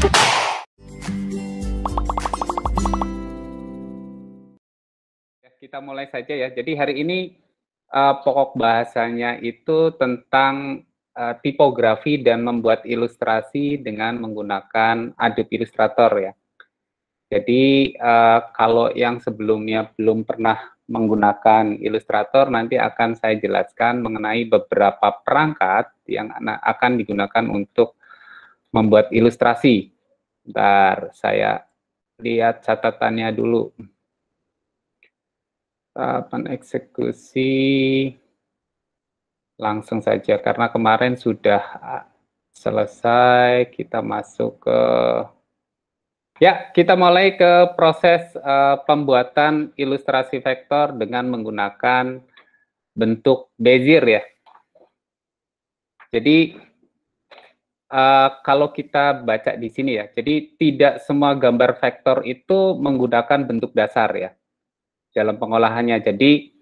Kita mulai saja ya. Jadi hari ini pokok bahasanya itu tentang tipografi dan membuat ilustrasi dengan menggunakan Adobe Illustrator ya. Jadi kalau yang sebelumnya belum pernah menggunakan Illustrator, nanti akan saya jelaskan mengenai beberapa perangkat yang akan digunakan untuk membuat ilustrasi. Bentar, saya lihat catatannya dulu. Tahapan eksekusi langsung saja, karena kemarin sudah selesai. Kita masuk ke... Ya, kita mulai ke proses pembuatan ilustrasi vektor dengan menggunakan bentuk Bezier ya. Jadi, kalau kita baca di sini ya, jadi tidak semua gambar vektor itu menggunakan bentuk dasar ya dalam pengolahannya. Jadi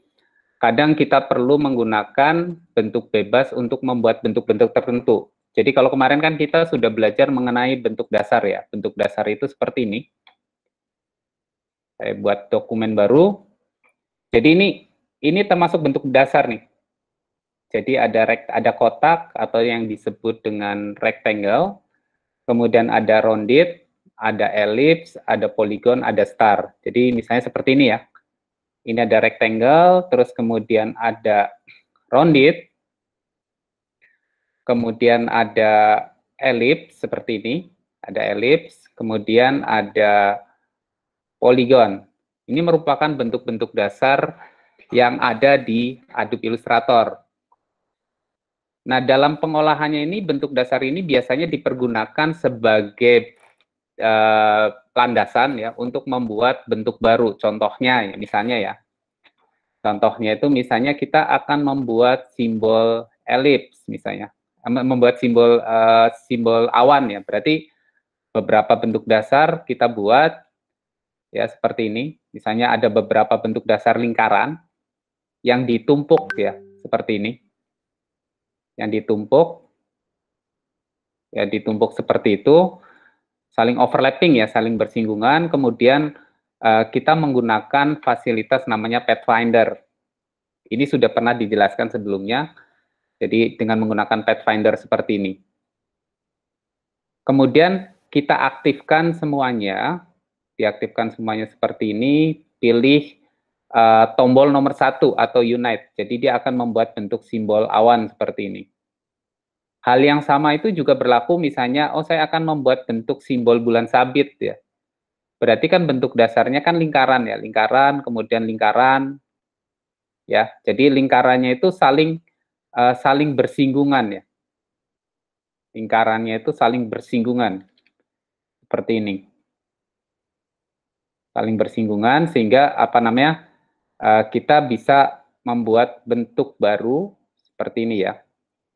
kadang kita perlu menggunakan bentuk bebas untuk membuat bentuk-bentuk tertentu. Jadi kalau kemarin kan kita sudah belajar mengenai bentuk dasar ya. Bentuk dasar itu seperti ini. Saya buat dokumen baru. Jadi ini termasuk bentuk dasar nih. Jadi ada kotak atau yang disebut dengan rectangle, kemudian ada rounded, ada ellipse, ada polygon, ada star. Jadi misalnya seperti ini ya. Ini ada rectangle, terus kemudian ada rounded, kemudian ada ellipse seperti ini, ada ellipse, kemudian ada polygon. Ini merupakan bentuk-bentuk dasar yang ada di Adobe Illustrator. Nah, dalam pengolahannya ini, bentuk dasar ini biasanya dipergunakan sebagai landasan ya untuk membuat bentuk baru. Contohnya ya, misalnya ya. Contohnya itu misalnya kita akan membuat simbol ellipse misalnya. Membuat simbol awan ya. Berarti beberapa bentuk dasar kita buat ya seperti ini. Misalnya ada beberapa bentuk dasar lingkaran yang ditumpuk ya, seperti ini. Yang ditumpuk seperti itu, saling overlapping ya, saling bersinggungan, kemudian kita menggunakan fasilitas namanya Pathfinder. Ini sudah pernah dijelaskan sebelumnya, jadi dengan menggunakan Pathfinder seperti ini. Kemudian kita aktifkan semuanya, diaktifkan semuanya seperti ini, pilih tombol nomor 1 atau Unite, jadi dia akan membuat bentuk simbol awan seperti ini. Hal yang sama itu juga berlaku misalnya, saya akan membuat bentuk simbol bulan sabit ya. Berarti kan bentuk dasarnya kan lingkaran ya, lingkaran, kemudian lingkaran, ya. Jadi lingkarannya itu saling bersinggungan ya. Lingkarannya itu saling bersinggungan, seperti ini. Saling bersinggungan sehingga kita bisa membuat bentuk baru seperti ini ya.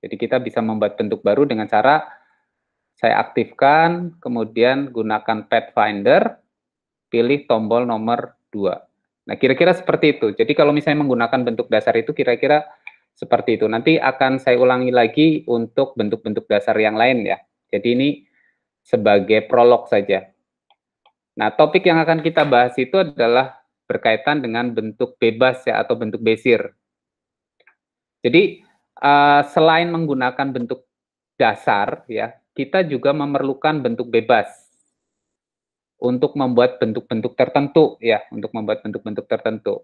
Jadi kita bisa membuat bentuk baru dengan cara saya aktifkan, kemudian gunakan Pathfinder, pilih tombol nomor 2. Nah, kira-kira seperti itu. Jadi kalau misalnya menggunakan bentuk dasar itu kira-kira seperti itu. Nanti akan saya ulangi lagi untuk bentuk-bentuk dasar yang lain ya. Jadi ini sebagai prolog saja. Nah, topik yang akan kita bahas itu adalah berkaitan dengan bentuk bebas ya atau bentuk Bezier. Jadi selain menggunakan bentuk dasar ya, kita juga memerlukan bentuk bebas untuk membuat bentuk-bentuk tertentu ya, untuk membuat bentuk-bentuk tertentu.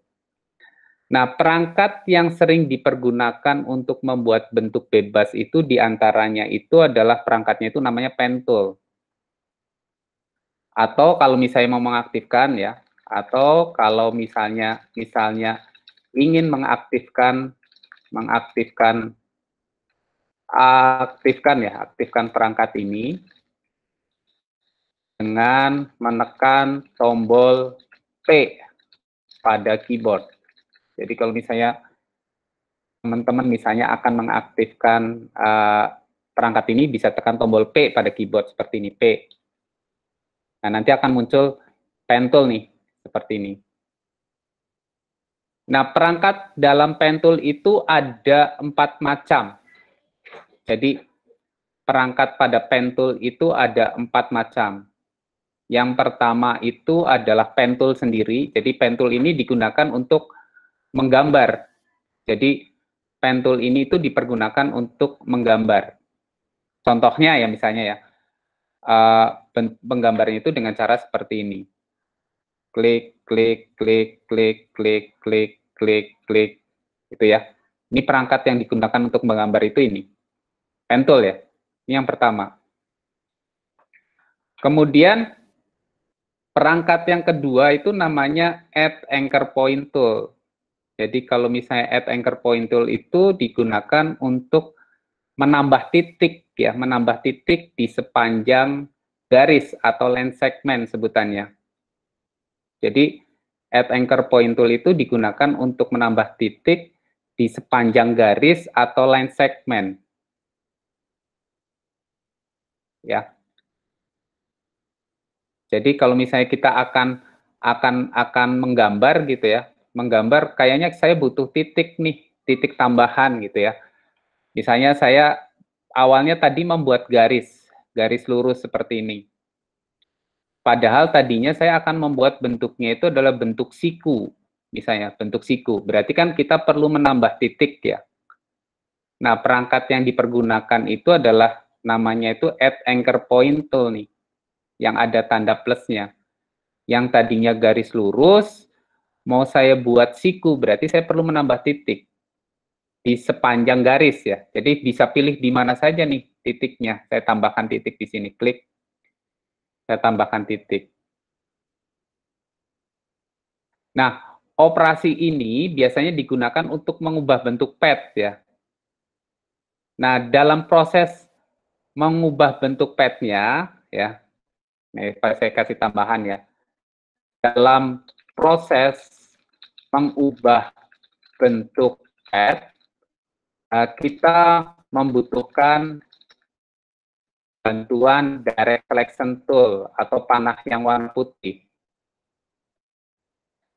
Nah, perangkat yang sering dipergunakan untuk membuat bentuk bebas itu diantaranya itu adalah perangkatnya itu namanya pen tool. Atau kalau misalnya mau mengaktifkan ya, atau kalau misalnya ingin aktifkan perangkat ini dengan menekan tombol P pada keyboard. Jadi kalau misalnya teman-teman misalnya akan mengaktifkan perangkat ini, bisa tekan tombol P pada keyboard seperti ini, P. Nah, nanti akan muncul pen tool nih, seperti ini. Nah, perangkat dalam pen tool itu ada 4 macam. Jadi, perangkat pada pen tool itu ada 4 macam. Yang pertama itu adalah pen tool sendiri. Jadi pen tool ini digunakan untuk menggambar. Jadi pen tool ini itu dipergunakan untuk menggambar. Contohnya ya misalnya ya, penggambarnya itu dengan cara seperti ini. Klik, klik, klik, klik, klik, klik, klik, klik, gitu ya. Ini perangkat yang digunakan untuk menggambar itu ini. Pen tool ya, ini yang pertama. Kemudian perangkat yang kedua itu namanya add anchor point tool. Jadi kalau misalnya add anchor point tool itu digunakan untuk menambah titik ya, menambah titik di sepanjang garis atau line segment sebutannya. Jadi add anchor point tool itu digunakan untuk menambah titik di sepanjang garis atau line segment. Ya. Jadi kalau misalnya kita akan menggambar gitu ya, menggambar kayaknya saya butuh titik nih, titik tambahan gitu ya. Misalnya saya awalnya tadi membuat garis lurus seperti ini. Padahal tadinya saya akan membuat bentuknya itu adalah bentuk siku, misalnya bentuk siku. Berarti kan kita perlu menambah titik ya. Nah, perangkat yang dipergunakan itu adalah namanya itu add anchor point tool nih, yang ada tanda plusnya. Yang tadinya garis lurus, mau saya buat siku, berarti saya perlu menambah titik di sepanjang garis ya. Jadi bisa pilih di mana saja nih titiknya. Saya tambahkan titik di sini, klik. Saya tambahkan titik. Nah, operasi ini biasanya digunakan untuk mengubah bentuk pad ya. Nah, dalam proses mengubah bentuk padnya ya, nih saya kasih tambahan ya. Dalam proses mengubah bentuk pad, kita membutuhkan bantuan direct selection tool atau panah yang warna putih.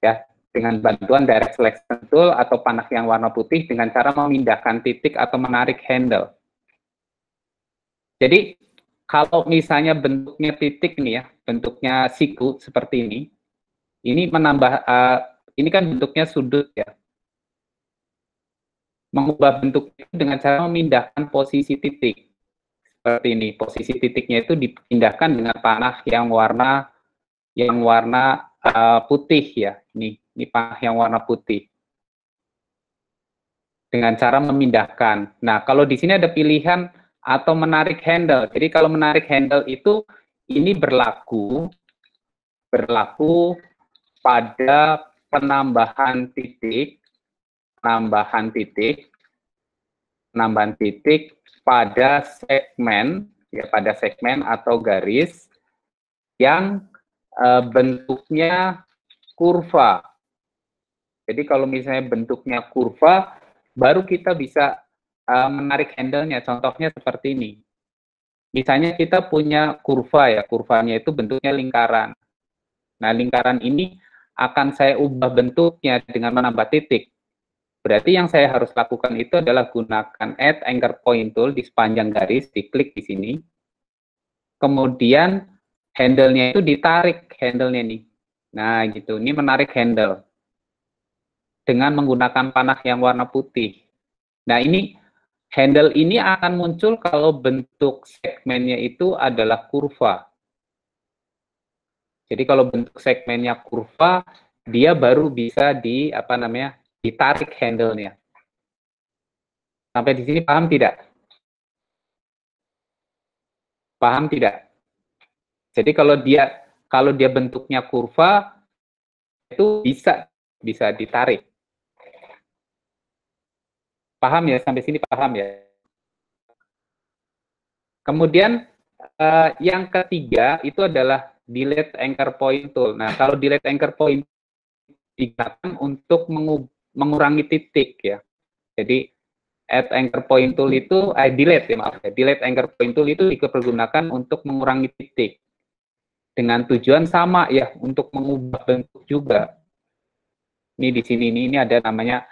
Ya, dengan bantuan direct selection tool atau panah yang warna putih dengan cara memindahkan titik atau menarik handle. Jadi kalau misalnya bentuknya titik nih ya, bentuknya siku seperti ini menambah, ini kan bentuknya sudut ya. Mengubah bentuk itu dengan cara memindahkan posisi titik. Seperti ini, posisi titiknya itu dipindahkan dengan panah yang warna putih ya. Ini panah yang warna putih. Dengan cara memindahkan. Nah, kalau di sini ada pilihan atau menarik handle. Jadi kalau menarik handle itu ini berlaku pada penambahan titik pada segmen ya, pada segmen atau garis yang bentuknya kurva. Jadi kalau misalnya bentuknya kurva, baru kita bisa menarik handle-nya. Contohnya seperti ini. Misalnya kita punya kurva ya, kurvanya itu bentuknya lingkaran. Nah, lingkaran ini akan saya ubah bentuknya dengan menambah titik. Berarti yang saya harus lakukan itu adalah gunakan add anchor point tool di sepanjang garis, diklik di sini. Kemudian handle-nya itu ditarik, handle-nya nih. Nah, gitu. Ini menarik handle dengan menggunakan panah yang warna putih. Nah, ini handle ini akan muncul kalau bentuk segmennya itu adalah kurva. Jadi kalau bentuk segmennya kurva, dia baru bisa ditarik handle-nya. Sampai di sini paham tidak? Paham tidak? Jadi kalau dia bentuknya kurva, itu bisa ditarik. Paham ya, sampai sini paham ya. Kemudian yang ketiga itu adalah delete anchor point tool. Nah, kalau delete anchor point digunakan untuk mengurangi titik ya. Jadi add anchor point tool itu delete anchor point tool itu dipergunakan untuk mengurangi titik. Dengan tujuan sama ya, untuk mengubah bentuk juga. Ini di sini ini ada namanya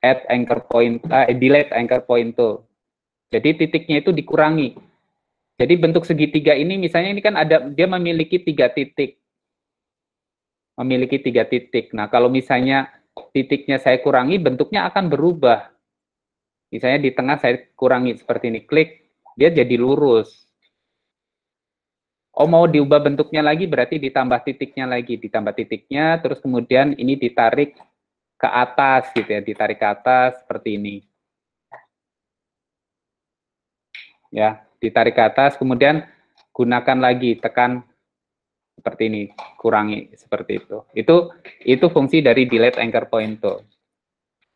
delete anchor point tool. Jadi titiknya itu dikurangi. Jadi bentuk segitiga ini misalnya ini kan dia memiliki 3 titik. Memiliki 3 titik. Nah, kalau misalnya titiknya saya kurangi, bentuknya akan berubah. Misalnya di tengah saya kurangi seperti ini, klik, dia jadi lurus. Oh, mau diubah bentuknya lagi, berarti ditambah titiknya lagi. Ditambah titiknya, terus kemudian ini ditarik ke atas gitu ya, ditarik ke atas seperti ini. Ya, ditarik ke atas, kemudian gunakan lagi, tekan seperti ini, kurangi seperti itu. Itu fungsi dari delete anchor point tool.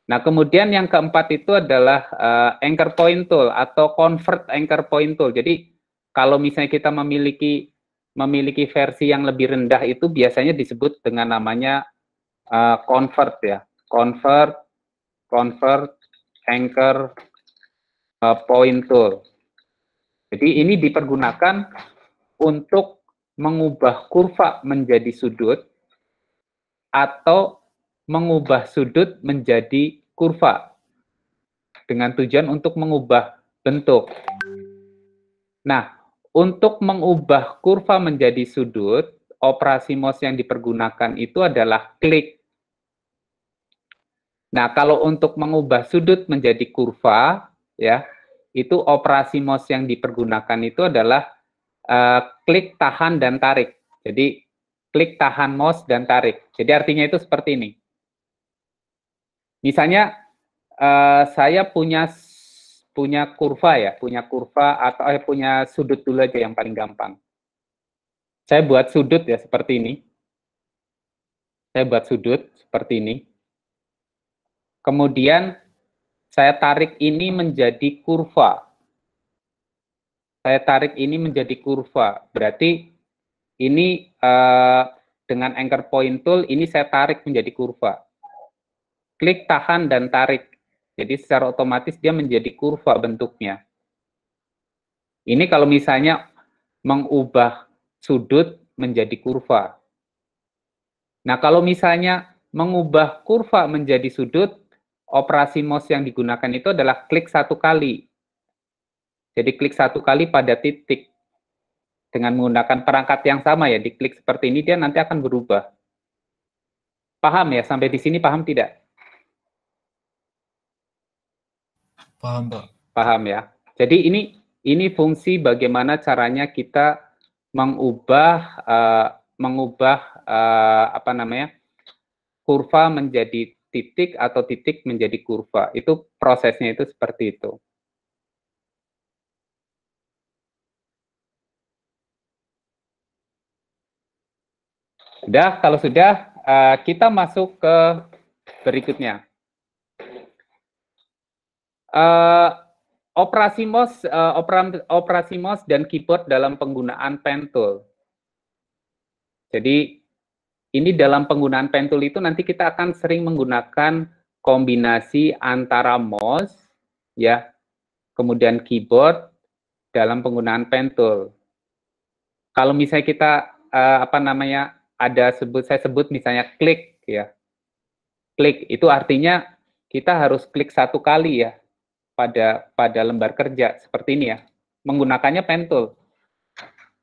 Nah, kemudian yang keempat itu adalah anchor point tool atau convert anchor point tool. Jadi kalau misalnya kita memiliki versi yang lebih rendah itu biasanya disebut dengan namanya convert ya, convert anchor point tool. Jadi ini dipergunakan untuk mengubah kurva menjadi sudut atau mengubah sudut menjadi kurva dengan tujuan untuk mengubah bentuk. Nah, untuk mengubah kurva menjadi sudut, operasi mouse yang dipergunakan itu adalah klik. Nah, kalau untuk mengubah sudut menjadi kurva, ya, itu operasi mouse yang dipergunakan itu adalah klik, tahan, dan tarik. Jadi, klik, tahan mouse, dan tarik. Jadi, artinya itu seperti ini. Misalnya, saya punya kurva ya, punya kurva atau punya sudut dulu aja yang paling gampang. Saya buat sudut ya, seperti ini. Saya buat sudut seperti ini. Kemudian, saya tarik ini menjadi kurva. Saya tarik ini menjadi kurva. Berarti ini dengan anchor point tool, ini saya tarik menjadi kurva. Klik, tahan, dan tarik. Jadi secara otomatis dia menjadi kurva bentuknya. Ini kalau misalnya mengubah sudut menjadi kurva. Nah, kalau misalnya mengubah kurva menjadi sudut, operasi mouse yang digunakan itu adalah klik 1 kali. Jadi klik 1 kali pada titik. Dengan menggunakan perangkat yang sama ya, diklik seperti ini, dia nanti akan berubah. Paham ya? Sampai di sini paham tidak? Paham, Pak. Paham ya? Jadi ini fungsi bagaimana caranya kita mengubah apa namanya, kurva menjadi titik atau titik menjadi kurva. Itu prosesnya itu seperti itu. Sudah, kalau sudah, kita masuk ke berikutnya. Operasi mouse dan keyboard dalam penggunaan pen tool. Jadi ini dalam penggunaan pen tool itu nanti kita akan sering menggunakan kombinasi antara mouse ya, kemudian keyboard dalam penggunaan pen tool. Kalau misalnya kita apa namanya, saya sebut misalnya klik ya. Klik itu artinya kita harus klik 1 kali ya pada lembar kerja seperti ini ya. Menggunakannya pen tool.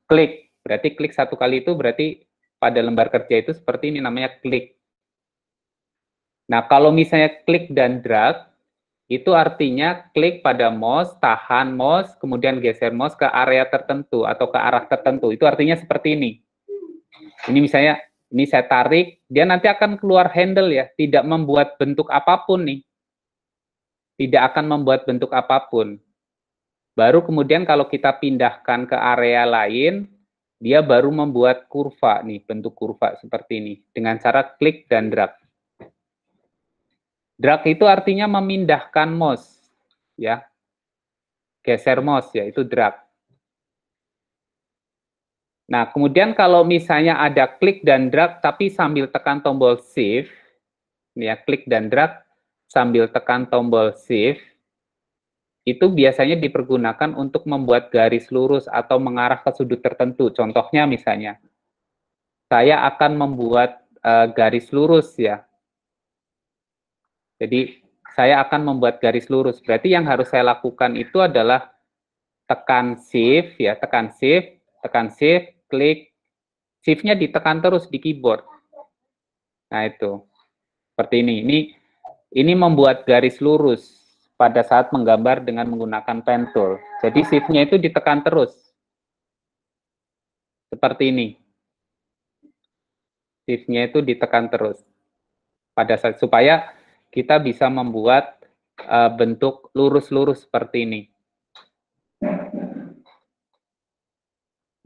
Klik, berarti klik 1 kali itu berarti pada lembar kerja itu seperti ini, namanya klik. Nah, kalau misalnya klik dan drag, itu artinya klik pada mouse, tahan mouse, kemudian geser mouse ke area tertentu atau ke arah tertentu. Itu artinya seperti ini. Ini misalnya, ini saya tarik, dia nanti akan keluar handle ya, tidak membuat bentuk apapun nih. Tidak akan membuat bentuk apapun. Baru kemudian kalau kita pindahkan ke area lain, dia baru membuat kurva nih, bentuk kurva seperti ini, dengan cara klik dan drag. Drag itu artinya memindahkan mouse, ya. Geser mouse, ya, itu drag. Nah, kemudian kalau misalnya ada klik dan drag, tapi sambil tekan tombol shift, ya, klik dan drag sambil tekan tombol shift, itu biasanya dipergunakan untuk membuat garis lurus atau mengarah ke sudut tertentu. Contohnya misalnya, saya akan membuat garis lurus ya. Jadi saya akan membuat garis lurus. Berarti yang harus saya lakukan itu adalah tekan shift ya, tekan shift, klik, shift-nya ditekan terus di keyboard. Nah itu, seperti ini. Ini membuat garis lurus pada saat menggambar dengan menggunakan pen tool. Jadi shift-nya itu ditekan terus, seperti ini. Shift-nya itu ditekan terus pada saat supaya kita bisa membuat bentuk lurus-lurus seperti ini.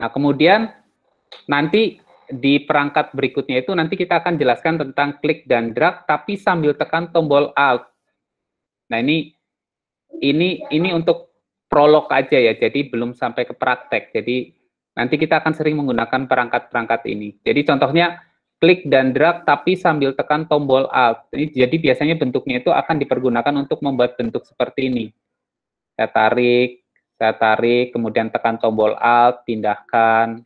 Nah, kemudian nanti di perangkat berikutnya itu nanti kita akan jelaskan tentang klik dan drag tapi sambil tekan tombol Alt. Nah, ini untuk prolog aja ya. Jadi belum sampai ke praktek. Jadi nanti kita akan sering menggunakan perangkat-perangkat ini. Jadi contohnya klik dan drag tapi sambil tekan tombol Alt. Jadi biasanya bentuknya itu akan dipergunakan untuk membuat bentuk seperti ini. Saya tarik, kemudian tekan tombol Alt, pindahkan.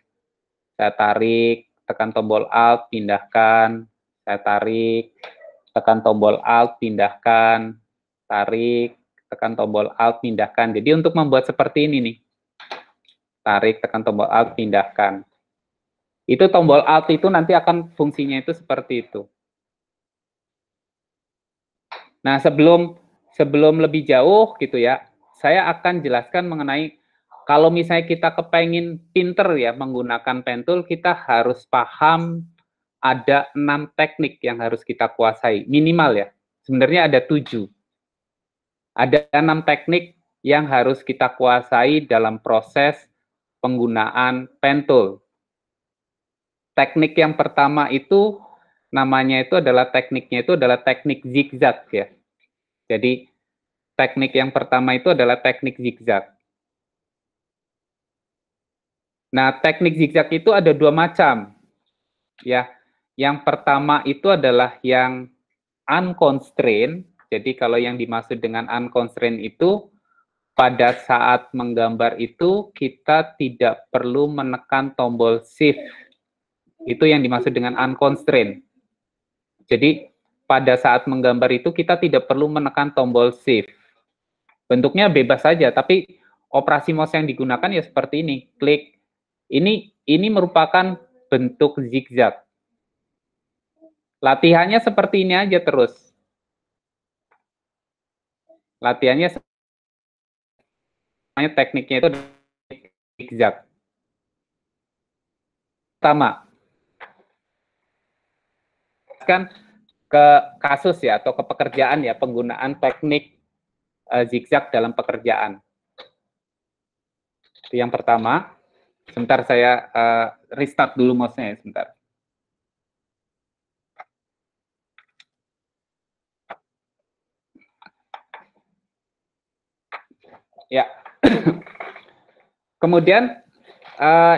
Saya tarik, tekan tombol Alt, pindahkan. Saya tarik, tekan tombol Alt, pindahkan. Tarik, tekan tombol Alt, pindahkan. Jadi untuk membuat seperti ini nih. Tarik, tekan tombol Alt, pindahkan. Itu tombol Alt itu nanti akan fungsinya itu seperti itu. Nah, sebelum lebih jauh gitu ya, saya akan jelaskan mengenai kalau misalnya kita kepengen pinter ya menggunakan pen tool, kita harus paham ada 6 teknik yang harus kita kuasai, minimal ya. Sebenarnya ada 7. Ada 6 teknik yang harus kita kuasai dalam proses penggunaan pen tool. Teknik yang pertama itu namanya itu adalah teknik zigzag ya. Jadi teknik yang pertama itu adalah teknik zigzag. Nah, teknik zigzag itu ada 2 macam. Ya. Yang pertama itu adalah yang unconstrained. Jadi kalau yang dimaksud dengan unconstrained itu pada saat menggambar itu kita tidak perlu menekan tombol shift. Itu yang dimaksud dengan unconstrained. Jadi pada saat menggambar itu kita tidak perlu menekan tombol shift. Bentuknya bebas saja, tapi operasi mouse yang digunakan ya seperti ini. Klik. Ini merupakan bentuk zigzag. Latihannya seperti ini aja terus. Latihannya tekniknya itu zigzag. Pertama, kan ke kasus ya atau ke pekerjaan ya penggunaan teknik zigzag dalam pekerjaan. Itu yang pertama. Sebentar saya restart dulu mouse-nya ya, sebentar. Ya. Kemudian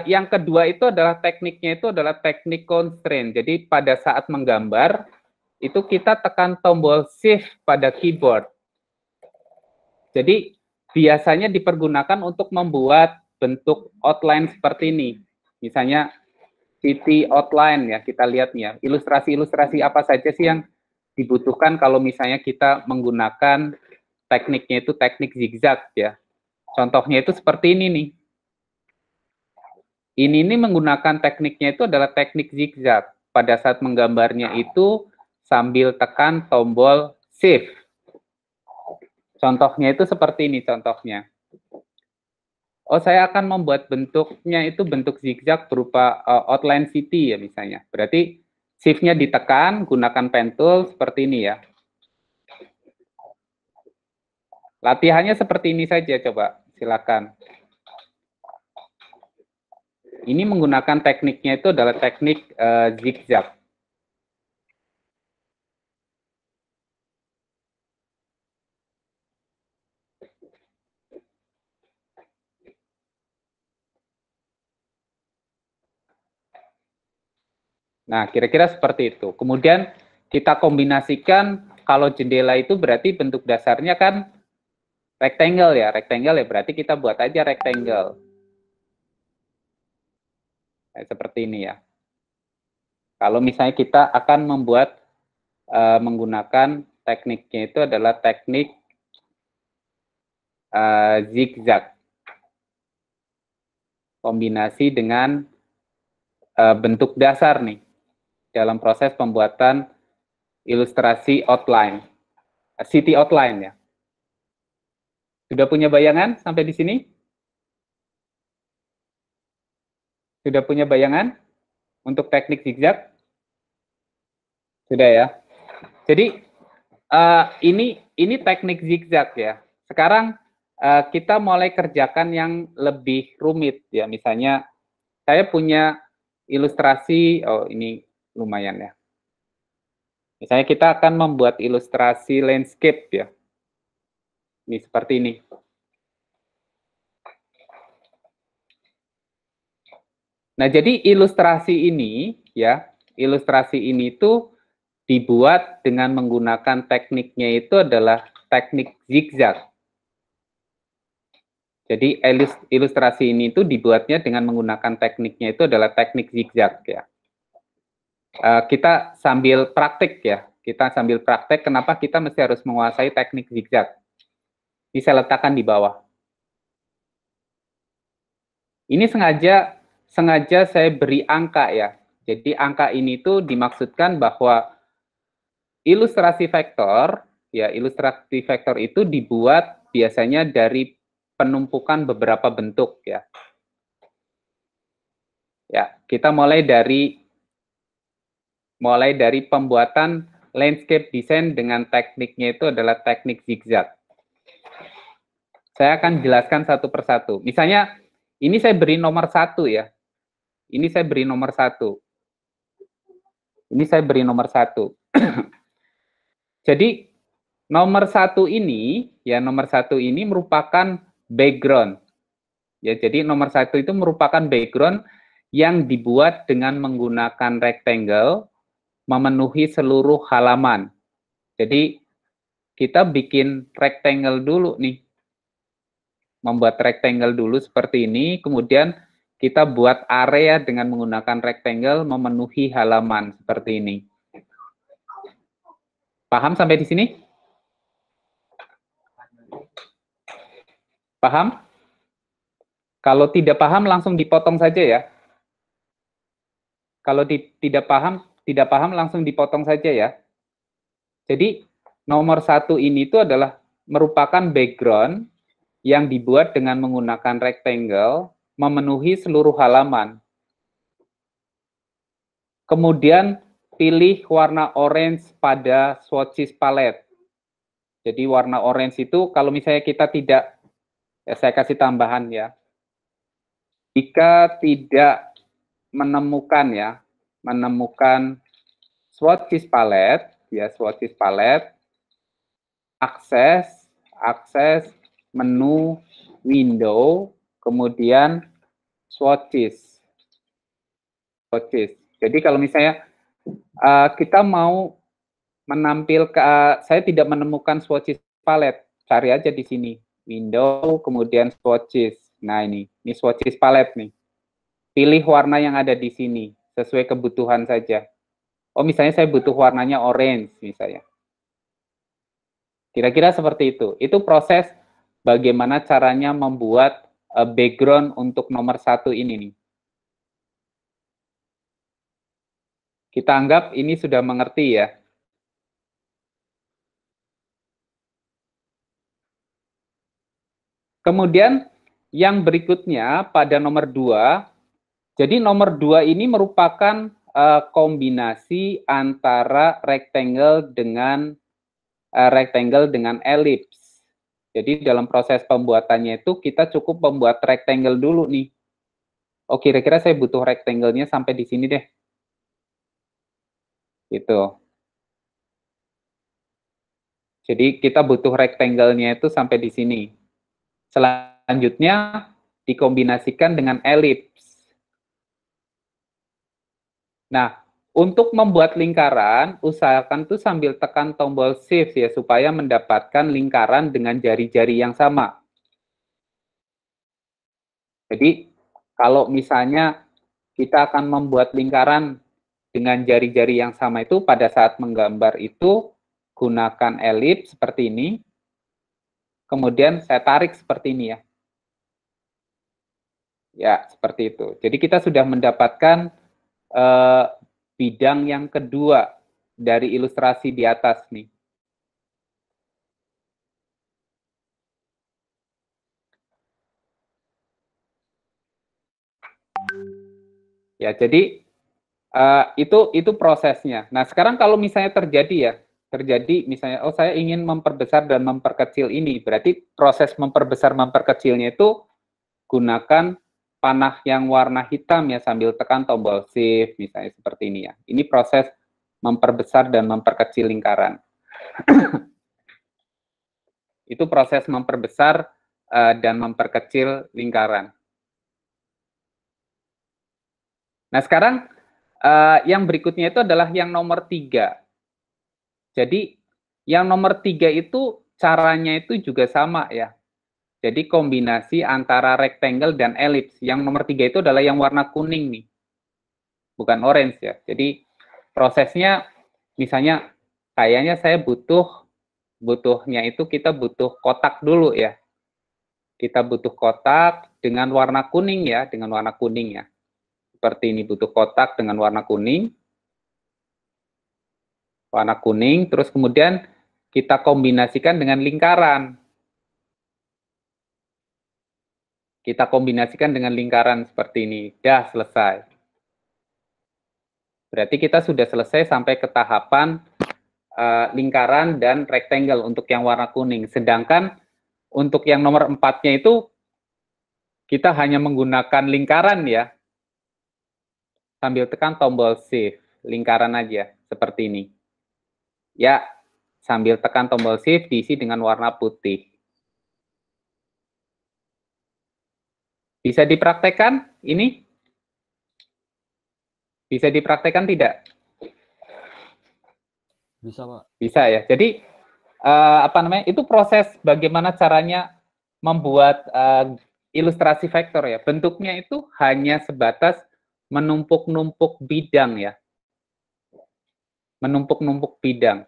yang kedua itu adalah tekniknya itu adalah teknik constraint. Jadi pada saat menggambar itu kita tekan tombol shift pada keyboard. Jadi biasanya dipergunakan untuk membuat bentuk outline seperti ini. Misalnya city outline ya, kita lihat nih ya. Ilustrasi-ilustrasi apa saja sih yang dibutuhkan kalau misalnya kita menggunakan tekniknya itu teknik zigzag ya. Contohnya itu seperti ini nih. Ini menggunakan tekniknya itu adalah teknik zigzag. Pada saat menggambarnya itu sambil tekan tombol shift. Contohnya itu seperti ini contohnya. Oh, saya akan membuat bentuknya itu bentuk zigzag berupa outline city ya misalnya. Berarti shift-nya ditekan, gunakan pen tool seperti ini ya. Latihannya seperti ini saja, coba silakan. Ini menggunakan tekniknya itu adalah teknik zigzag. Nah, kira-kira seperti itu. Kemudian kita kombinasikan, kalau jendela itu berarti bentuk dasarnya kan rectangle ya. Rectangle ya berarti kita buat aja rectangle. Nah, seperti ini ya. Kalau misalnya kita akan membuat menggunakan tekniknya itu adalah teknik zigzag. kombinasi dengan bentuk dasar nih dalam proses pembuatan ilustrasi outline, city outline ya. Sudah punya bayangan sampai di sini? Sudah punya bayangan untuk teknik zigzag? Sudah ya. Jadi ini teknik zigzag ya. Sekarang kita mulai kerjakan yang lebih rumit ya. Misalnya saya punya ilustrasi, oh ini lumayan ya. Misalnya kita akan membuat ilustrasi landscape ya. Ini seperti ini. Nah, jadi ilustrasi ini ya, ilustrasi ini tuh dibuat dengan menggunakan tekniknya itu adalah teknik zigzag. Jadi ilustrasi ini itu dibuatnya dengan menggunakan tekniknya itu adalah teknik zigzag ya. Kita sambil praktek ya, kita sambil praktek kenapa kita mesti harus menguasai teknik zigzag. Ini saya letakkan di bawah. Ini sengaja saya beri angka ya. Jadi angka ini tuh dimaksudkan bahwa ilustrasi vektor itu dibuat biasanya dari penumpukan beberapa bentuk ya. Ya, kita mulai dari pembuatan landscape design dengan tekniknya itu adalah teknik zigzag. Saya akan jelaskan satu persatu. Misalnya, ini saya beri nomor 1 ya. Ini saya beri nomor 1. Ini saya beri nomor 1. Jadi, nomor 1 ini, ya nomor 1 ini merupakan background. Ya, jadi nomor 1 itu merupakan background yang dibuat dengan menggunakan rectangle memenuhi seluruh halaman. Jadi, kita bikin rectangle dulu nih. Membuat rectangle dulu seperti ini, kemudian kita buat area dengan menggunakan rectangle memenuhi halaman seperti ini. Paham sampai di sini? Paham? Kalau tidak paham langsung dipotong saja ya. Kalau tidak paham langsung dipotong saja ya. Jadi nomor 1 ini itu adalah merupakan background yang dibuat dengan menggunakan rectangle memenuhi seluruh halaman. Kemudian pilih warna orange pada swatches palette. Jadi warna orange itu kalau misalnya kita tidak, ya saya kasih tambahan ya. Jika tidak menemukan swatches palette, ya swatches palette, akses menu window, kemudian swatches. Jadi kalau misalnya kita mau menampilkan, saya tidak menemukan swatches palette, cari aja di sini window, kemudian swatches. Nah ini swatches palette nih. Pilih warna yang ada di sini sesuai kebutuhan saja. Oh misalnya saya butuh warnanya orange misalnya. Kira-kira seperti itu. Itu proses bagaimana caranya membuat background untuk nomor 1 ini nih. Kita anggap ini sudah mengerti ya. Kemudian yang berikutnya pada nomor 2, jadi nomor 2 ini merupakan kombinasi antara rectangle dengan ellipse. Jadi dalam proses pembuatannya itu kita cukup membuat rectangle dulu nih. Oh kira-kira saya butuh rectangle-nya sampai di sini deh. Gitu. Jadi kita butuh rectangle-nya itu sampai di sini. Selanjutnya dikombinasikan dengan ellipse. Nah, untuk membuat lingkaran, usahakan tuh sambil tekan tombol shift ya, supaya mendapatkan lingkaran dengan jari-jari yang sama. Jadi, kalau misalnya kita akan membuat lingkaran dengan jari-jari yang sama itu, pada saat menggambar itu, gunakan ellipse seperti ini. Kemudian saya tarik seperti ini ya. Ya, seperti itu. Jadi kita sudah mendapatkan bidang yang kedua dari ilustrasi di atas nih. Ya, jadi itu prosesnya. Nah, sekarang kalau misalnya terjadi misalnya, oh saya ingin memperbesar dan memperkecil ini, berarti proses memperbesar memperkecilnya itu gunakan panah yang warna hitam ya sambil tekan tombol shift misalnya seperti ini ya. Ini proses memperbesar dan memperkecil lingkaran. Itu proses memperbesar dan memperkecil lingkaran. Nah, sekarang yang berikutnya itu adalah yang nomor 3. Jadi, yang nomor 3 itu caranya itu juga sama ya. Jadi, kombinasi antara rectangle dan ellipse. Yang nomor 3 itu adalah yang warna kuning nih. Bukan orange ya. Jadi, prosesnya misalnya kayaknya saya butuhnya itu kita butuh kotak dulu ya. Kita butuh kotak dengan warna kuning ya, dengan warna kuning ya. Seperti ini, butuh kotak dengan warna kuning. Warna kuning, terus kemudian kita kombinasikan dengan lingkaran. Kita kombinasikan dengan lingkaran seperti ini. Dah selesai. Berarti kita sudah selesai sampai ke tahapan lingkaran dan rectangle untuk yang warna kuning. Sedangkan untuk yang nomor 4-nya itu kita hanya menggunakan lingkaran ya. Sambil tekan tombol shift, lingkaran aja seperti ini. Ya, sambil tekan tombol shift diisi dengan warna putih. Bisa dipraktekkan ini? Bisa dipraktekkan tidak? Bisa, Pak. Bisa ya. Jadi itu proses bagaimana caranya membuat ilustrasi vektor ya. Bentuknya itu hanya sebatas menumpuk-numpuk bidang ya. Menumpuk-numpuk bidang.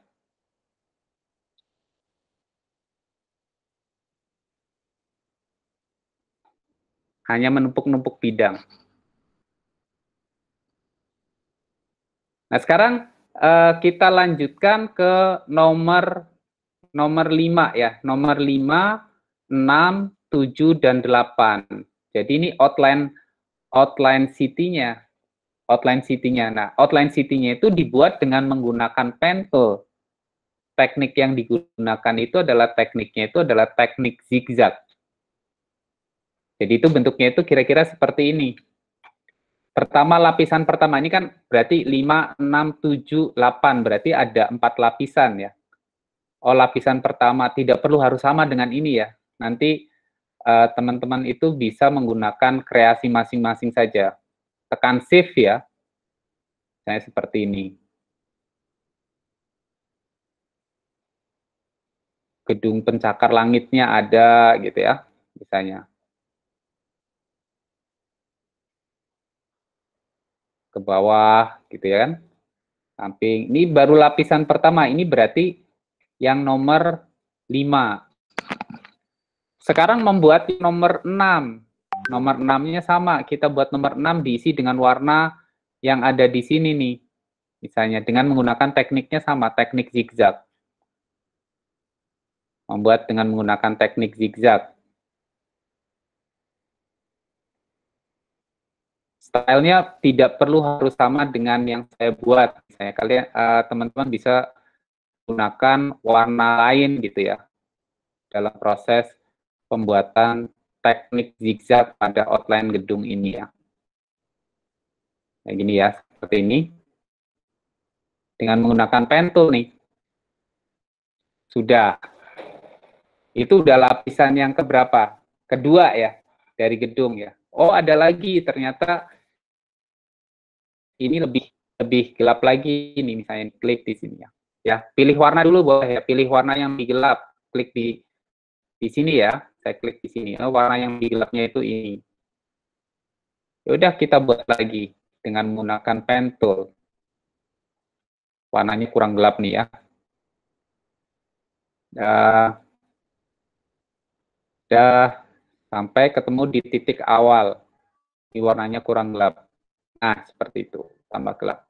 Hanya menumpuk-numpuk bidang. Nah, sekarang kita lanjutkan ke nomor 5 ya. Nomor 5, 6, 7, dan 8. Jadi ini outline city-nya. Outline city-nya. Nah, outline city-nya itu dibuat dengan menggunakan pen tool. Teknik yang digunakan itu adalah teknik zigzag. Jadi itu bentuknya itu kira-kira seperti ini. Pertama, lapisan pertama ini kan berarti 5, 6, 7, 8. Berarti ada 4 lapisan ya. Oh, lapisan pertama tidak perlu harus sama dengan ini ya. Nanti teman-teman itu bisa menggunakan kreasi masing-masing saja. Tekan shift ya. Saya seperti ini. Gedung pencakar langitnya ada gitu ya, misalnya. Ke bawah gitu ya kan. Samping. Ini baru lapisan pertama. Ini berarti yang nomor 5. Sekarang membuat nomor 6. Nomor 6-nya sama. Kita buat nomor 6 diisi dengan warna yang ada di sini nih. Misalnya dengan menggunakan tekniknya sama, teknik zigzag. Membuat dengan menggunakan teknik zigzag. Stylenya tidak perlu harus sama dengan yang saya buat. Misalnya kalian teman-teman bisa gunakan warna lain gitu ya dalam proses pembuatan teknik zigzag pada outline gedung ini ya. Kayak gini ya, seperti ini. Dengan menggunakan pen tool nih. Sudah. Itu udah lapisan yang keberapa? Kedua ya, dari gedung ya. Oh, ada lagi ternyata ini lebih gelap lagi ini, misalnya klik di sini ya. Ya, pilih warna dulu boleh ya, pilih warna yang lebih gelap. Klik di sini ya. Saya klik di sini. Oh, warna yang lebih gelapnya itu ini. Ya udah kita buat lagi dengan menggunakan pen tool. Warnanya kurang gelap nih ya. Dah sampai ketemu di titik awal. Ini warnanya kurang gelap. Nah, seperti itu. Tambah gelap.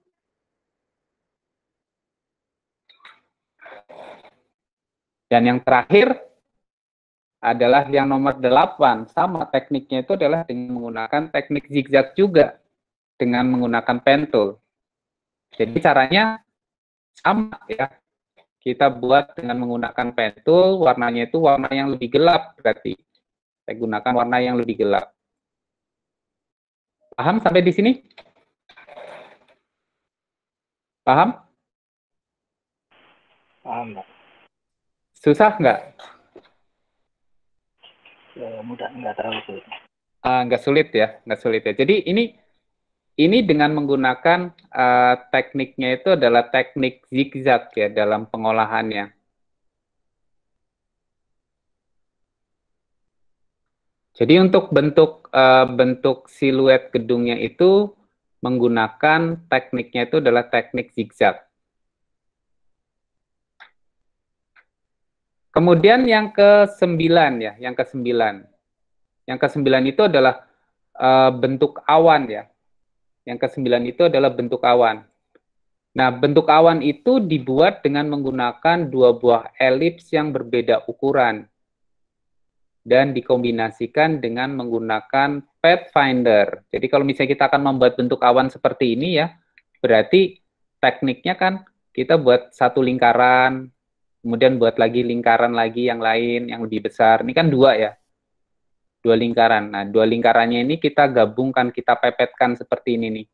Dan yang terakhir adalah yang nomor 8. Sama tekniknya itu adalah dengan menggunakan teknik zigzag juga. Dengan menggunakan pen tool. Jadi caranya sama ya. Kita buat dengan menggunakan pen tool, warnanya itu warna yang lebih gelap berarti. Saya gunakan warna yang lebih gelap. Paham sampai di sini? Paham? Paham, Pak. Susah nggak? Mudah, nggak terlalu sulit. Nggak sulit ya, nggak sulit ya. Jadi ini dengan menggunakan tekniknya itu adalah teknik zigzag ya dalam pengolahannya. Jadi untuk bentuk siluet gedungnya itu menggunakan tekniknya itu adalah teknik zigzag. Kemudian yang ke-9 ya, yang ke-9. Yang ke-9 itu adalah bentuk awan ya. Yang ke-9 itu adalah bentuk awan. Nah, bentuk awan itu dibuat dengan menggunakan dua buah elips yang berbeda ukuran. Dan dikombinasikan dengan menggunakan Pathfinder. Jadi kalau misalnya kita akan membuat bentuk awan seperti ini ya, berarti tekniknya kan kita buat satu lingkaran, kemudian buat lagi lingkaran lagi yang lain, yang lebih besar. Ini kan dua ya, dua lingkaran. Nah, dua lingkarannya ini kita gabungkan, kita pepetkan seperti ini nih.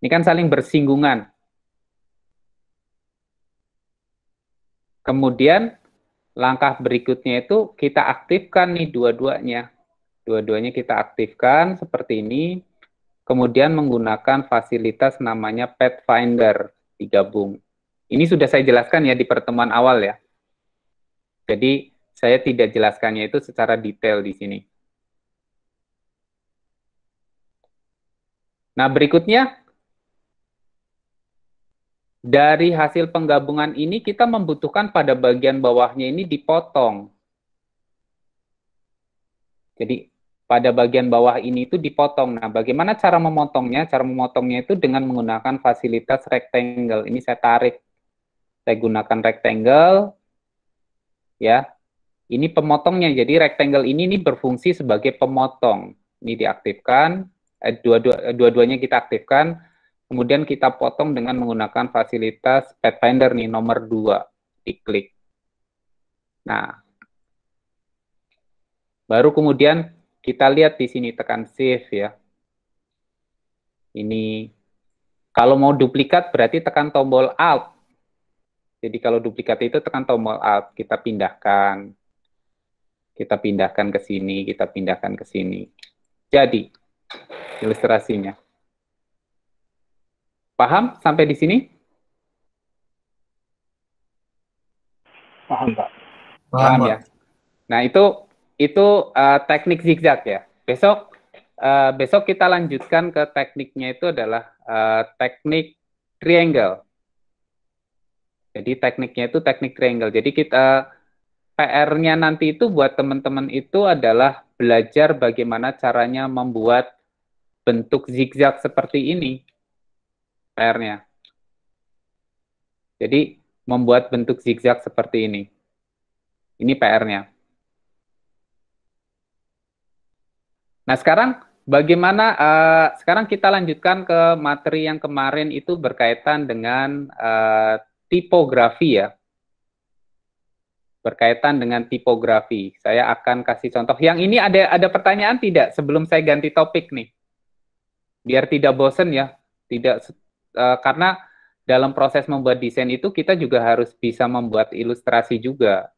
Ini kan saling bersinggungan. Kemudian langkah berikutnya itu kita aktifkan nih dua-duanya. Dua-duanya kita aktifkan seperti ini. Kemudian menggunakan fasilitas namanya Pathfinder digabung. Ini sudah saya jelaskan ya di pertemuan awal ya. Jadi saya tidak jelaskannya itu secara detail di sini. Nah, berikutnya dari hasil penggabungan ini kita membutuhkan pada bagian bawahnya ini dipotong. Jadi pada bagian bawah ini itu dipotong. Nah, bagaimana cara memotongnya? Cara memotongnya itu dengan menggunakan fasilitas rectangle. Ini saya tarik. Saya gunakan rectangle. Ya. Ini pemotongnya. Jadi rectangle ini berfungsi sebagai pemotong. Ini diaktifkan. Dua-duanya kita aktifkan. Kemudian kita potong dengan menggunakan fasilitas Pathfinder nih, nomor 2. Diklik. Nah, baru kemudian kita lihat di sini, tekan Shift ya. Ini, kalau mau duplikat berarti tekan tombol Alt. Jadi kalau duplikat itu tekan tombol Alt, kita pindahkan. Kita pindahkan ke sini, kita pindahkan ke sini. Jadi, ilustrasinya. Paham sampai di sini? Paham, Pak. Paham ya? Nah, itu teknik zigzag ya. Besok kita lanjutkan ke tekniknya itu adalah teknik triangle. Jadi tekniknya itu teknik triangle. Jadi kita PR-nya nanti itu buat teman-teman itu adalah belajar bagaimana caranya membuat bentuk zigzag seperti ini. PR-nya. Jadi membuat bentuk zigzag seperti ini. Ini PR-nya. Nah, sekarang bagaimana, sekarang kita lanjutkan ke materi yang kemarin itu berkaitan dengan tipografi ya. Berkaitan dengan tipografi. Saya akan kasih contoh. Yang ini ada pertanyaan tidak sebelum saya ganti topik nih? Biar tidak bosen ya. Karena dalam proses membuat desain itu kita juga harus bisa membuat ilustrasi juga.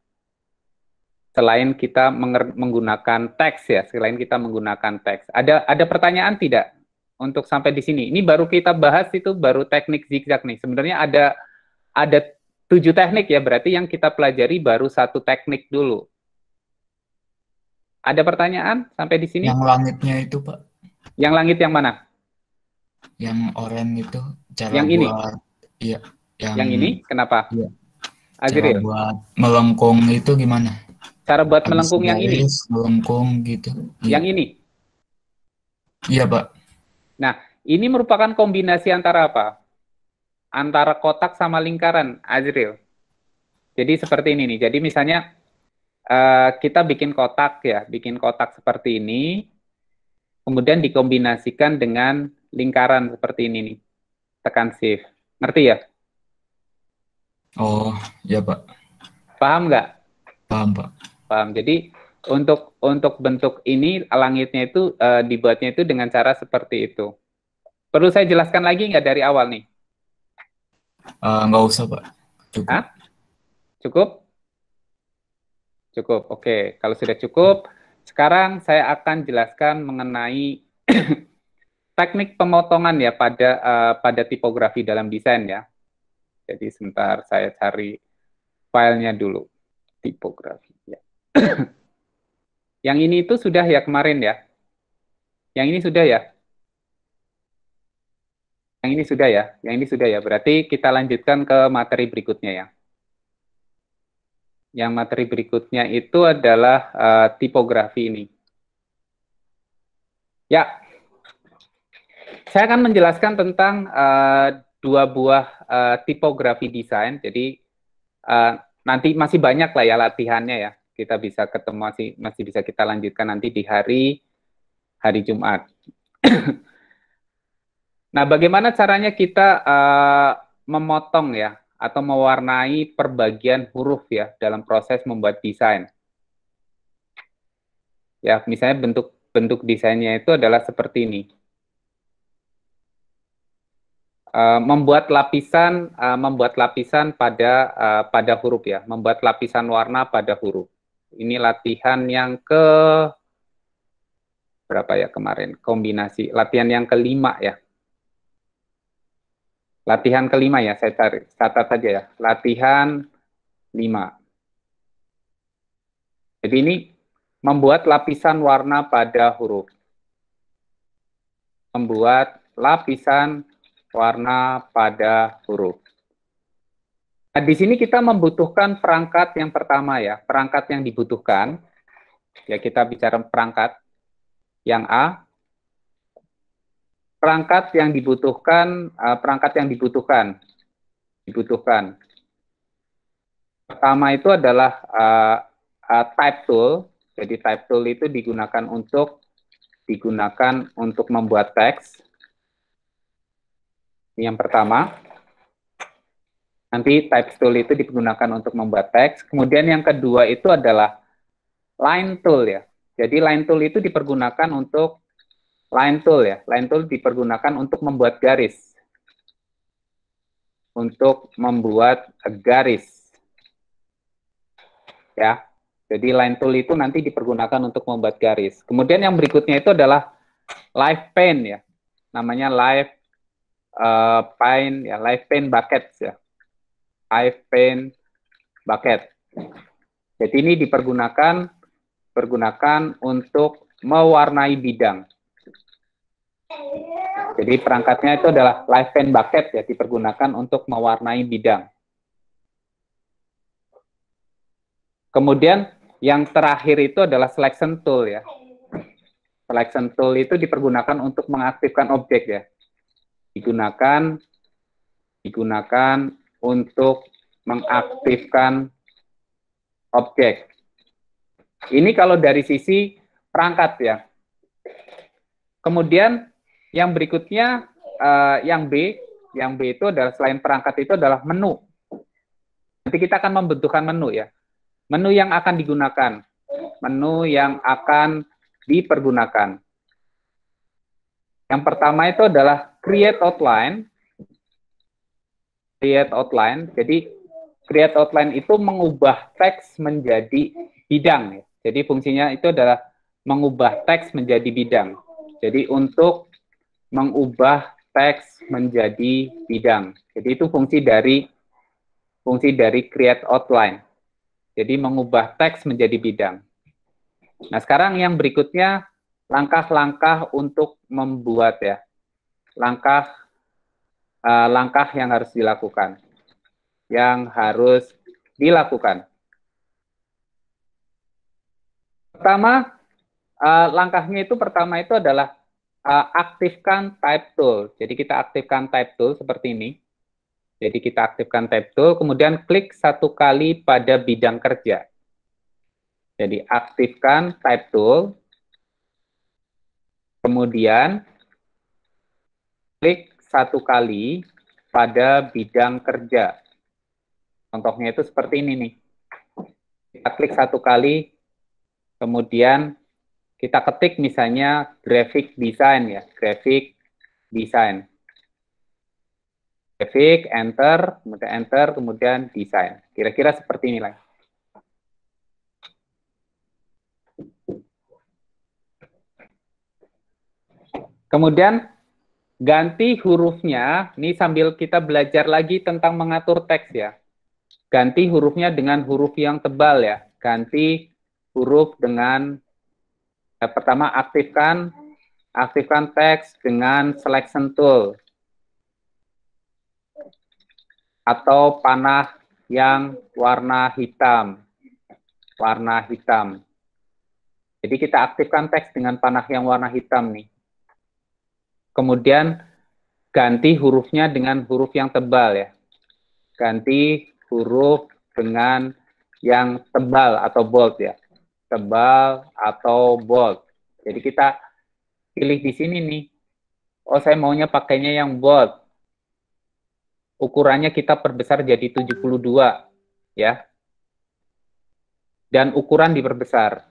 Selain kita menggunakan teks ya, selain kita menggunakan teks. Ada pertanyaan tidak untuk sampai di sini? Ini baru kita bahas itu baru teknik zigzag nih. Sebenarnya ada 7 teknik ya, berarti yang kita pelajari baru 1 teknik dulu. Ada pertanyaan sampai di sini? Yang langitnya itu, Pak. Yang langit yang mana? Yang oranye itu cara yang ini? Iya. Yang ini? Kenapa? Iya. Azril? Cara buat melengkung itu gimana? Cara buat melengkung yang ini? Melengkung gitu. Yang ini? Iya, Pak. Nah, ini merupakan kombinasi antara apa? Antara kotak sama lingkaran, Azril. Jadi seperti ini nih. Jadi misalnya kita bikin kotak ya, bikin kotak seperti ini, kemudian dikombinasikan dengan lingkaran seperti ini nih. Tekan shift. Ngerti ya? Oh, iya, Pak. Paham nggak? Paham, Pak. Paham. Jadi untuk bentuk ini langitnya itu dibuatnya itu dengan cara seperti itu. Perlu saya jelaskan lagi nggak dari awal nih? Nggak usah, Pak. Cukup. Hah? Cukup? Cukup. Oke, kalau sudah cukup, sekarang saya akan jelaskan mengenai teknik pemotongan ya pada tipografi dalam desain ya. Jadi sebentar saya cari filenya dulu. Tipografi ya. Yang ini itu sudah ya kemarin ya. Yang ini sudah ya. Yang ini sudah ya. Yang ini sudah ya. Berarti kita lanjutkan ke materi berikutnya ya. Yang materi berikutnya itu adalah tipografi ini. Ya, saya akan menjelaskan tentang dua buah tipografi desain. Jadi nanti masih banyak lah ya latihannya ya. Kita bisa ketemu masih bisa kita lanjutkan nanti di hari Jumat. Nah, bagaimana caranya kita memotong ya atau mewarnai perbagian huruf ya dalam proses membuat desain? Ya, misalnya bentuk desainnya itu adalah seperti ini. Membuat lapisan pada huruf ya, membuat lapisan warna pada huruf. Ini latihan yang ke berapa ya kemarin? Kombinasi latihan yang kelima ya. Latihan kelima ya, saya catat saja ya. Latihan 5. Jadi ini membuat lapisan warna pada huruf. Membuat lapisan warna pada huruf. Nah, di sini kita membutuhkan perangkat yang pertama ya. Perangkat yang dibutuhkan, ya kita bicara perangkat yang A. Perangkat yang dibutuhkan. Pertama itu adalah type tool. Jadi type tool itu digunakan untuk membuat teks. Ini yang pertama. Nanti type tool itu digunakan untuk membuat teks. Kemudian yang kedua itu adalah line tool ya. Jadi line tool itu dipergunakan untuk line tool dipergunakan untuk membuat garis. Ya. Jadi line tool itu nanti dipergunakan untuk membuat garis. Kemudian yang berikutnya itu adalah live paint ya. Namanya live paint bucket ya. Live paint bucket. Jadi ini dipergunakan untuk mewarnai bidang. Jadi perangkatnya itu adalah live paint bucket ya, dipergunakan untuk mewarnai bidang. Kemudian yang terakhir itu adalah selection tool ya. Selection tool itu dipergunakan untuk mengaktifkan objek ya. Digunakan untuk mengaktifkan objek. Ini kalau dari sisi perangkat ya. Kemudian yang berikutnya yang B itu adalah selain perangkat itu adalah menu. Nanti kita akan membentukkan menu ya. Menu yang akan digunakan, menu yang akan dipergunakan. Yang pertama itu adalah create outline. Create outline. Jadi create outline itu mengubah teks menjadi bidang ya. Jadi fungsinya itu adalah mengubah teks menjadi bidang. Jadi untuk mengubah teks menjadi bidang. Jadi itu fungsi dari create outline. Jadi mengubah teks menjadi bidang. Nah, sekarang yang berikutnya langkah-langkah untuk membuat ya. Langkah yang harus dilakukan. Pertama, langkahnya itu adalah aktifkan type tool. Jadi kita aktifkan type tool seperti ini. Jadi kita aktifkan type tool, kemudian klik satu kali pada bidang kerja. Jadi aktifkan type tool, kemudian klik satu kali pada bidang kerja. Contohnya itu seperti ini nih. Kita klik satu kali, kemudian kita ketik misalnya graphic design ya, graphic design. Graphic, enter, kemudian design. Kira-kira seperti inilah. Kemudian ganti hurufnya, ini sambil kita belajar lagi tentang mengatur teks ya. Ganti hurufnya dengan huruf yang tebal ya. Ganti huruf dengan, pertama aktifkan teks dengan selection tool. Atau panah yang warna hitam. Warna hitam. Jadi kita aktifkan teks dengan panah yang warna hitam nih. Kemudian ganti hurufnya dengan huruf yang tebal ya. Ganti huruf dengan yang tebal atau bold ya. Tebal atau bold. Jadi kita pilih di sini nih. Oh, saya maunya pakainya yang bold. Ukurannya kita perbesar jadi 72 ya. Dan ukuran diperbesar.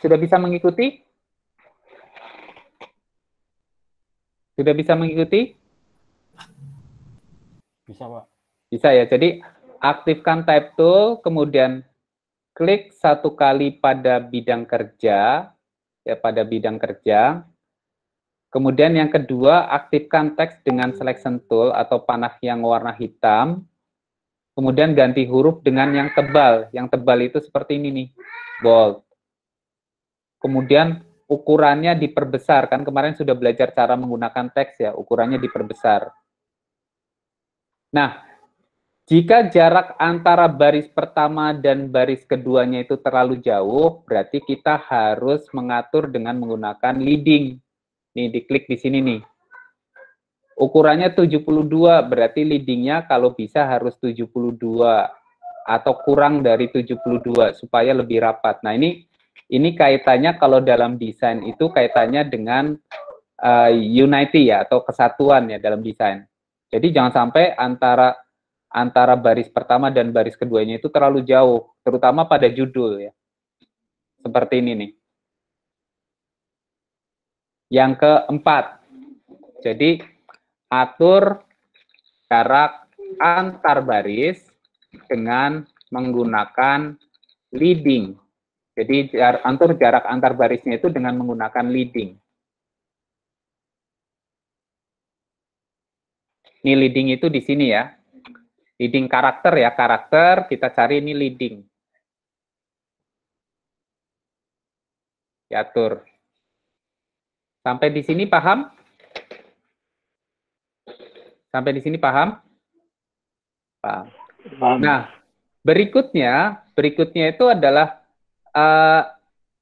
Sudah bisa mengikuti? Sudah bisa mengikuti? Bisa, Pak. Bisa ya. Jadi aktifkan type tool, kemudian klik satu kali pada bidang kerja, ya pada bidang kerja. Kemudian yang kedua, aktifkan teks dengan selection tool atau panah yang warna hitam. Kemudian ganti huruf dengan yang tebal. Yang tebal itu seperti ini nih, bold. Kemudian ukurannya diperbesar, kan kemarin sudah belajar cara menggunakan teks ya, ukurannya diperbesar. Nah, jika jarak antara baris pertama dan baris keduanya itu terlalu jauh, berarti kita harus mengatur dengan menggunakan leading. Nih, diklik di sini nih. Ukurannya 72, berarti leadingnya kalau bisa harus 72 atau kurang dari 72 supaya lebih rapat. Nah, ini kaitannya kalau dalam desain itu kaitannya dengan unity ya atau kesatuan ya dalam desain. Jadi jangan sampai antara baris pertama dan baris keduanya itu terlalu jauh, terutama pada judul ya. Seperti ini nih. Yang keempat, jadi atur jarak antar baris dengan menggunakan leading. Jadi atur jarak antar barisnya itu dengan menggunakan leading. Ini leading itu di sini ya. Leading karakter ya, karakter kita cari ini leading. Diatur. Sampai di sini paham? Sampai di sini paham? Paham. Nah, berikutnya itu adalah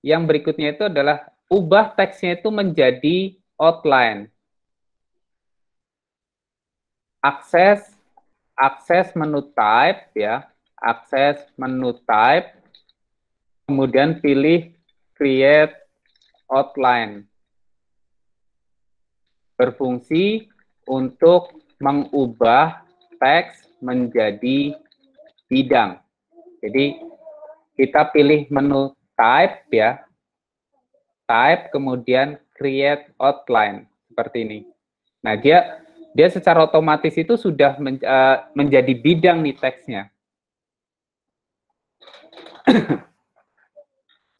yang berikutnya itu adalah ubah teksnya itu menjadi outline. Akses menu type ya, akses menu type. Kemudian pilih create outline. Berfungsi untuk mengubah teks menjadi bidang. Jadi kita pilih menu type ya, type kemudian create outline seperti ini. Nah dia secara otomatis itu sudah menjadi bidang nih teksnya.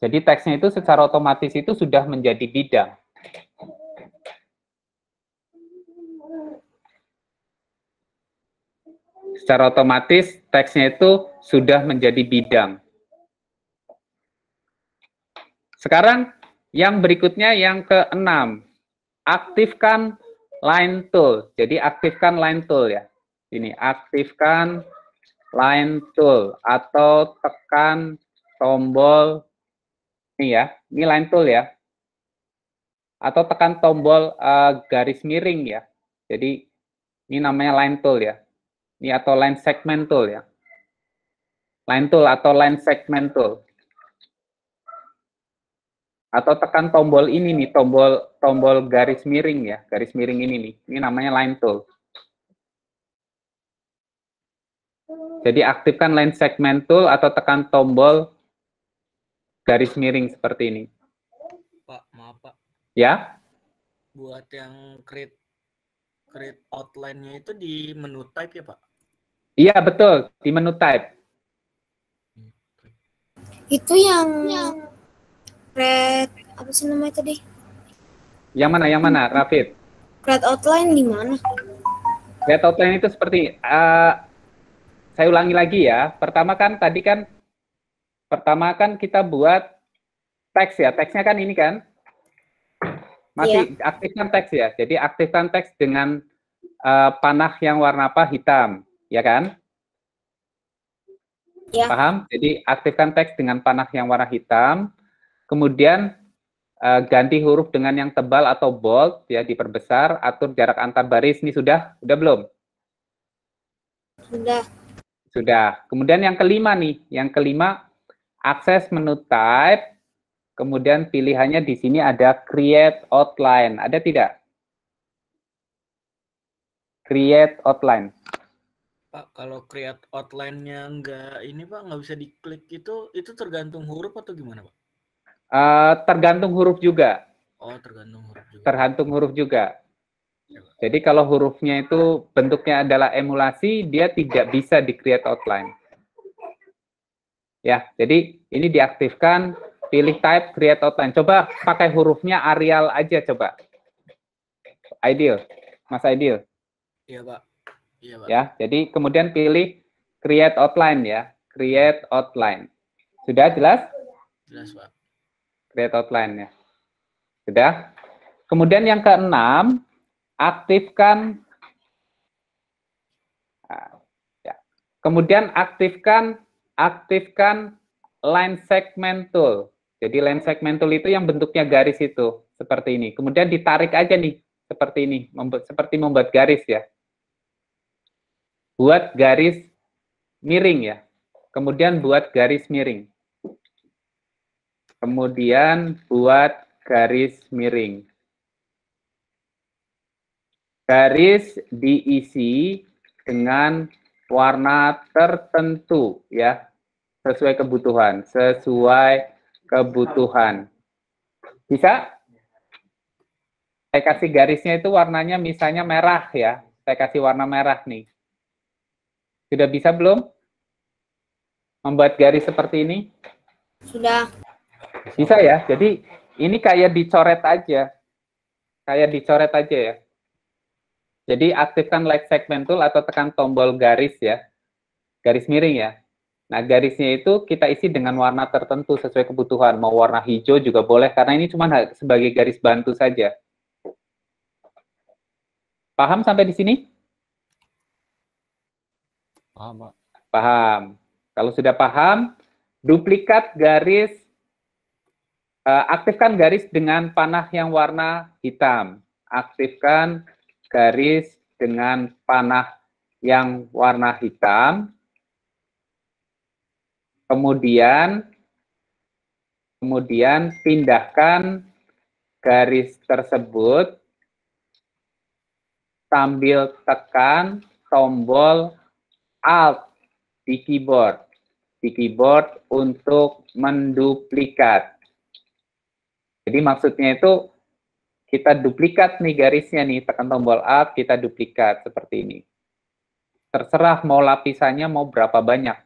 Jadi teksnya itu secara otomatis itu sudah menjadi bidang. Secara otomatis teksnya itu sudah menjadi bidang. Sekarang yang berikutnya yang keenam, aktifkan line tool. Jadi aktifkan line tool ya. Ini aktifkan line tool atau tekan tombol Ini ya, ini line tool ya. Atau tekan tombol garis miring ya. Jadi ini namanya line tool ya. Ini atau line segment tool ya. Line tool atau line segment tool. Atau tekan tombol ini nih, tombol garis miring ya, garis miring ini nih. Ini namanya line tool. Jadi aktifkan line segment tool atau tekan tombol garis miring seperti ini. Pak, maaf Pak. Ya? Buat yang create outline-nya itu di menu type ya Pak? Iya betul, di menu type. Itu yang create apa sih namanya tadi? Yang mana, Rafid? Create outline di mana? Create outline itu seperti saya ulangi lagi ya. Pertama kan kita buat teks ya. Teksnya kan ini kan. Masih aktifkan teks ya. Jadi aktifkan teks dengan panah yang warna apa? Hitam, ya kan? Ya. Paham? Jadi aktifkan teks dengan panah yang warna hitam. Kemudian ganti huruf dengan yang tebal atau bold ya, diperbesar, atur jarak antar baris. Ini sudah belum? Sudah. Kemudian yang kelima nih, akses menu type, kemudian pilihannya di sini ada create outline. Ada tidak? Create outline. Pak, kalau create outline-nya nggak bisa diklik itu tergantung huruf atau gimana Pak? Tergantung huruf juga. Oh, tergantung huruf juga. Tergantung huruf juga. Jadi kalau hurufnya itu bentuknya adalah emulasi, dia tidak bisa di-create outline. Ya, jadi ini diaktifkan, pilih type create outline. Coba pakai hurufnya Arial aja coba. Ideal, Mas Ideal. Iya, Pak. Iya, Pak. Ya, jadi kemudian pilih create outline ya, create outline. Sudah jelas? Jelas, Pak. Create outline ya. Sudah. Kemudian yang keenam, aktifkan ya. Kemudian aktifkan line segment tool. Jadi line segment tool itu yang bentuknya garis itu seperti ini. Kemudian ditarik aja nih seperti ini, seperti membuat garis ya. Buat garis miring ya. Kemudian buat garis miring. Kemudian buat garis miring. Garis diisi dengan warna tertentu ya, sesuai kebutuhan, Bisa? Saya kasih garisnya itu warnanya misalnya merah ya. Saya kasih warna merah nih. Sudah bisa belum? Membuat garis seperti ini? Sudah. Bisa ya. Jadi ini kayak dicoret aja. Ya. Jadi aktifkan line segment tool atau tekan tombol garis ya. Garis miring ya. Nah, garisnya itu kita isi dengan warna tertentu sesuai kebutuhan. Mau warna hijau juga boleh, karena ini cuma sebagai garis bantu saja. Paham sampai di sini? Paham, Pak. Paham. Kalau sudah paham, duplikat garis, aktifkan garis dengan panah yang warna hitam. Aktifkan garis dengan panah yang warna hitam. Kemudian pindahkan garis tersebut sambil tekan tombol Alt di keyboard untuk menduplikat. Jadi maksudnya itu kita duplikat nih garisnya nih, tekan tombol Alt, kita duplikat seperti ini. Terserah mau lapisannya mau berapa banyak.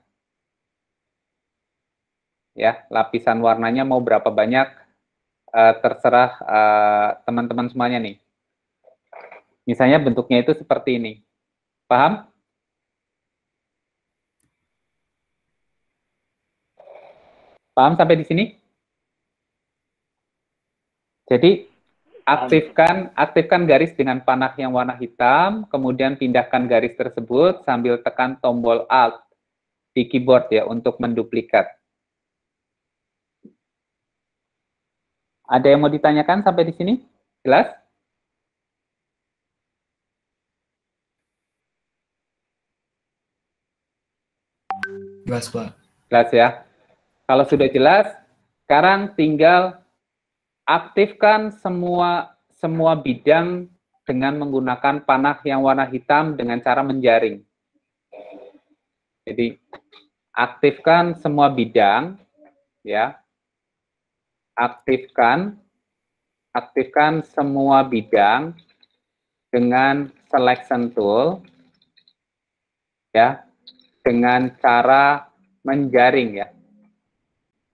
Ya, lapisan warnanya mau berapa banyak, terserah teman-teman semuanya nih. Misalnya bentuknya itu seperti ini. Paham? Paham sampai di sini? Jadi aktifkan garis dengan panah yang warna hitam, kemudian pindahkan garis tersebut sambil tekan tombol Alt di keyboard ya untuk menduplikat. Ada yang mau ditanyakan sampai di sini? Jelas? Jelas, Pak. Jelas ya. Kalau sudah jelas, sekarang tinggal aktifkan semua bidang dengan menggunakan panah yang warna hitam dengan cara menjaring. Jadi aktifkan semua bidang, ya. Aktifkan semua bidang dengan selection tool, ya, dengan cara menjaring, ya.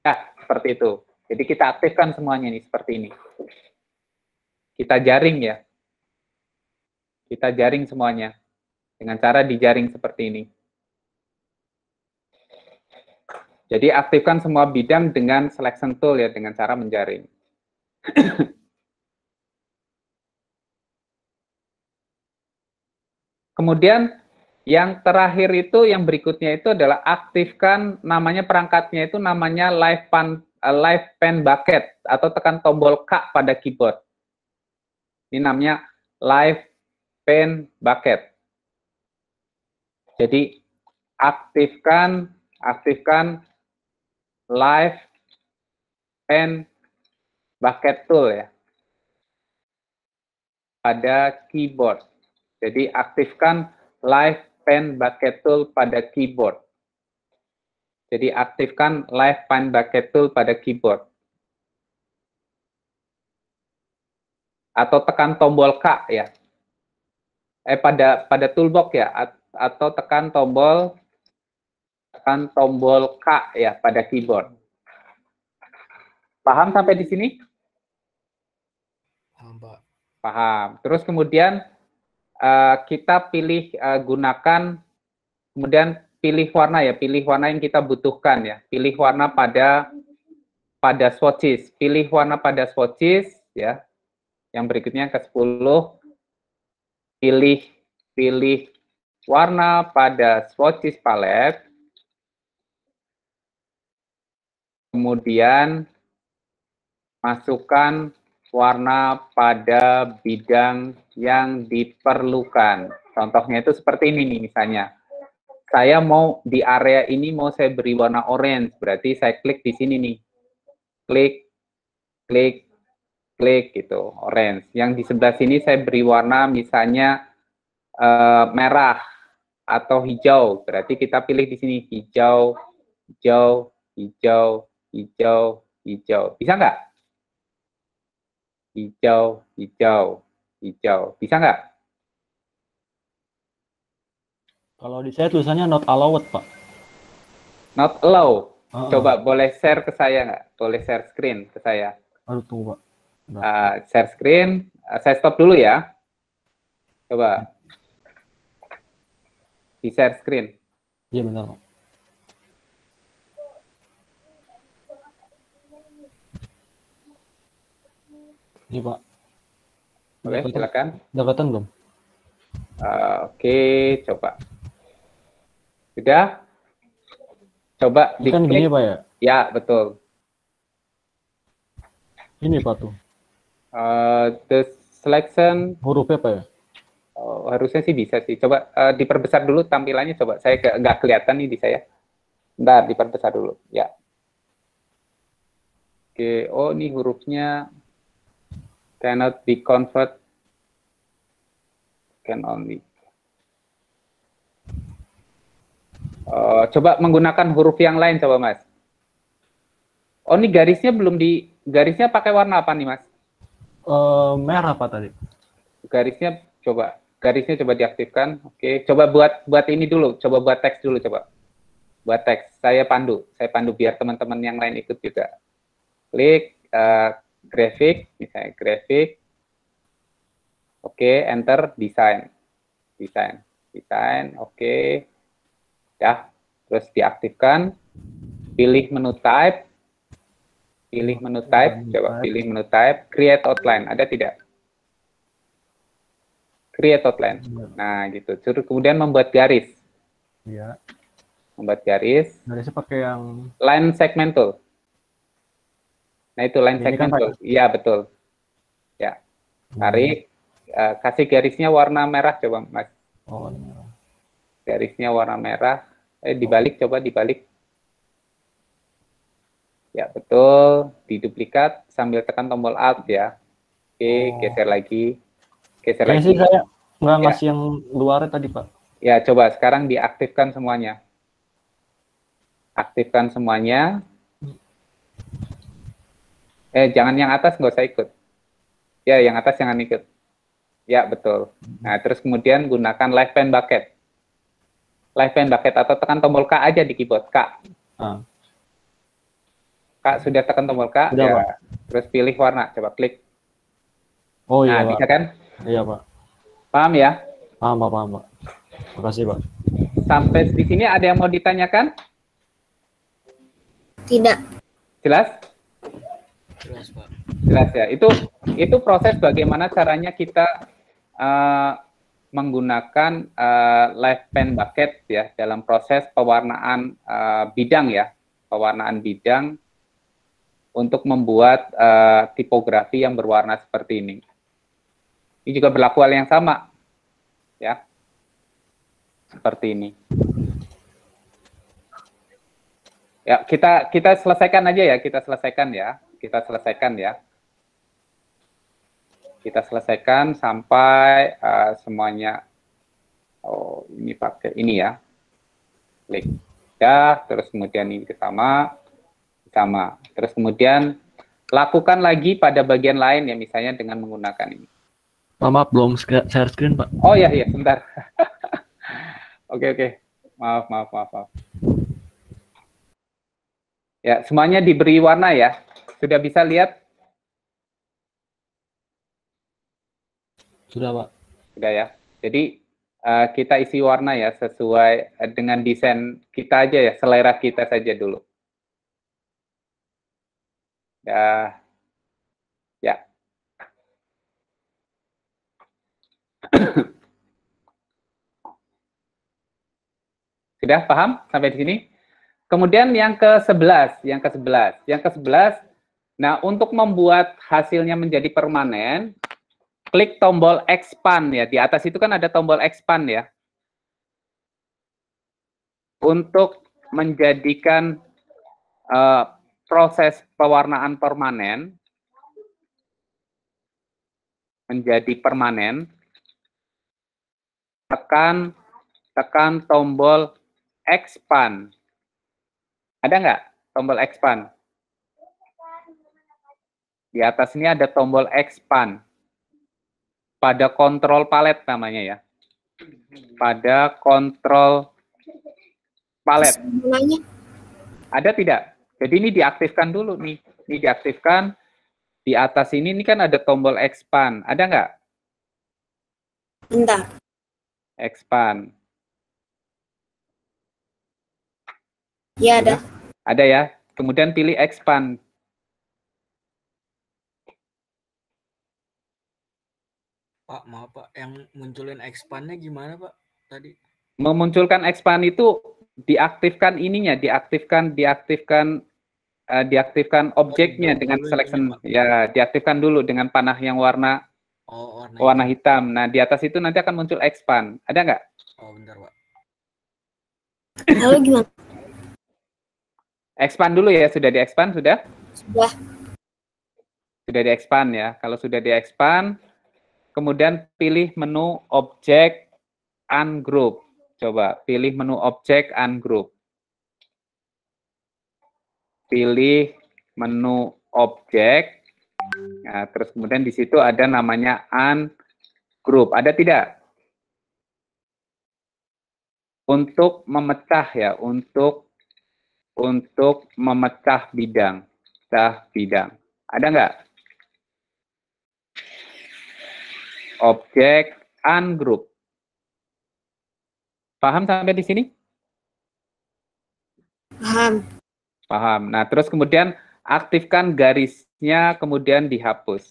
Ya, seperti itu. Jadi kita aktifkan semuanya nih seperti ini. Kita jaring ya. Kita jaring semuanya dengan cara dijaring seperti ini. Jadi aktifkan semua bidang dengan selection tool ya, dengan cara menjaring. Kemudian yang terakhir itu, yang berikutnya itu adalah aktifkan namanya perangkatnya itu namanya live pen bucket atau tekan tombol K pada keyboard. Ini namanya live pen bucket. Jadi aktifkan live pen bucket tool ya pada keyboard. Jadi aktifkan live pen bucket tool pada keyboard. Jadi aktifkan live pen bucket tool pada keyboard. Atau tekan tombol K ya. Pada toolbox ya, atau tekan tombol K ya pada keyboard. Paham sampai di sini? Paham, Pak. Paham. Terus kemudian kita pilih gunakan, kemudian pilih warna ya, pilih warna yang kita butuhkan ya. Pilih warna pada swatches. Pilih warna pada swatches ya. Yang berikutnya ke-10. Pilih warna pada swatches palette. Kemudian masukkan warna pada bidang yang diperlukan. Contohnya itu seperti ini nih misalnya. Saya mau di area ini mau saya beri warna orange, berarti saya klik di sini nih. Klik gitu, orange. Yang di sebelah sini saya beri warna misalnya merah atau hijau, berarti kita pilih di sini hijau. Bisa nggak? Hijau. Bisa nggak? Kalau di saya tulisannya not allowed, Pak. Not allow. Coba boleh share ke saya nggak? Boleh share screen ke saya. Aduh, tunggu, Pak. Share screen. Saya stop dulu ya. Coba. Di share screen. Iya, benar, Pak. Ini, Pak. Oke, silakan. Dapatan belum? Oke, coba. Sudah? Coba Ini kan gini, Pak ya? Ya, betul. Ini, Pak, tuh. The selection. Hurufnya, Pak ya? Harusnya sih bisa sih. Coba diperbesar dulu tampilannya, coba. Saya nggak kelihatan nih di saya. Bentar, diperbesar dulu. Ya. Oke, oh ini hurufnya cannot be convert. Can only. Coba menggunakan huruf yang lain, coba Mas. Oh, ini garisnya garisnya pakai warna apa nih Mas? Merah, Pak, tadi. Garisnya coba diaktifkan. Oke, coba buat ini dulu, coba buat teks dulu, coba. Buat teks, saya pandu biar teman-teman yang lain ikut juga. Klik grafik, misalnya grafik. Oke, enter design, oke. Ya, terus diaktifkan, pilih menu type, coba pilih menu type, create outline, ada tidak? Create outline. Nah, gitu. Terus kemudian membuat garis. Iya. Membuat garis. Garisnya pakai yang Line segment tool. Nah, itu line Ini kan segment tool. Iya, betul. Ya. Tarik, kasih garisnya warna merah coba, Mas. Oh, ini merah. Garisnya warna merah. Dibalik, coba dibalik. Ya, betul. Diduplikat sambil tekan tombol Alt ya. Oke, geser lagi. Geser Kayaknya lagi. sih saya nggak Ya. ngasih yang luarnya tadi, Pak. Ya, coba sekarang diaktifkan semuanya. Aktifkan semuanya. Jangan yang atas, nggak usah ikut. Ya, yang atas jangan ikut. Ya, betul. Nah, terus kemudian gunakan left pen bucket. Left pen bucket atau tekan tombol K aja di keyboard, K. Kak, sudah tekan tombol K, Sudah, ya. Pak. Terus pilih warna, coba klik. Oh iya, Nah, Pak. bisa kan? Iya, Pak. Paham ya? Paham, Pak, paham, Pak. Makasih, Pak. Sampai di sini ada yang mau ditanyakan? Tidak. Jelas? Jelas, Pak. Jelas ya. Itu proses bagaimana caranya kita menggunakan left pen bucket ya dalam proses pewarnaan bidang ya, pewarnaan bidang untuk membuat tipografi yang berwarna seperti ini. Ini juga berlaku hal yang sama ya. Seperti ini. Ya, kita selesaikan aja ya, kita selesaikan ya. Kita selesaikan sampai semuanya. Oh, ini pakai ini ya. Klik. Ya, terus kemudian ini sama. Terus kemudian lakukan lagi pada bagian lain ya, misalnya dengan menggunakan ini. Maaf, belum share screen, Pak. Oh ya, sebentar. Oke. Maaf. Ya, semuanya diberi warna ya. Sudah bisa lihat? Sudah, Pak. Sudah ya. Jadi kita isi warna ya sesuai dengan desain kita aja ya, selera kita saja dulu. Ya. Sudah paham sampai di sini? Kemudian yang ke-11. Nah, untuk membuat hasilnya menjadi permanen, klik tombol expand ya. Di atas itu kan ada tombol expand ya. Untuk menjadikan proses pewarnaan permanen menjadi permanen, tekan tombol expand. Ada nggak tombol expand? Di atas ini ada tombol expand. Pada kontrol palet namanya ya. Pada kontrol palet. Ada tidak? Jadi ini diaktifkan dulu nih. Ini diaktifkan. Di atas ini kan ada tombol expand. Ada nggak? Bentar. Expand. Ya, ada. Ada ya. Kemudian pilih expand. Pak, maaf Pak, yang munculin expand-nya gimana Pak tadi? Memunculkan expand itu diaktifkan ininya, diaktifkan objeknya dengan selection ya, diaktifkan dulu dengan panah yang warna hitam. Nah, di atas itu nanti akan muncul expand. Ada nggak? Oh, bentar Pak. Lalu gimana? Expand dulu ya, sudah di-expand sudah? Sudah. Sudah di-expand ya. Kalau sudah di-expand, kemudian pilih menu object ungroup. Coba pilih menu object ungroup. Pilih menu object. Nah, terus kemudian di situ ada namanya ungroup. Ada tidak? Untuk memecah ya, untuk memecah bidang. Ada nggak? Object ungroup. Paham sampai di sini? Paham. Nah, terus kemudian aktifkan garisnya, kemudian dihapus.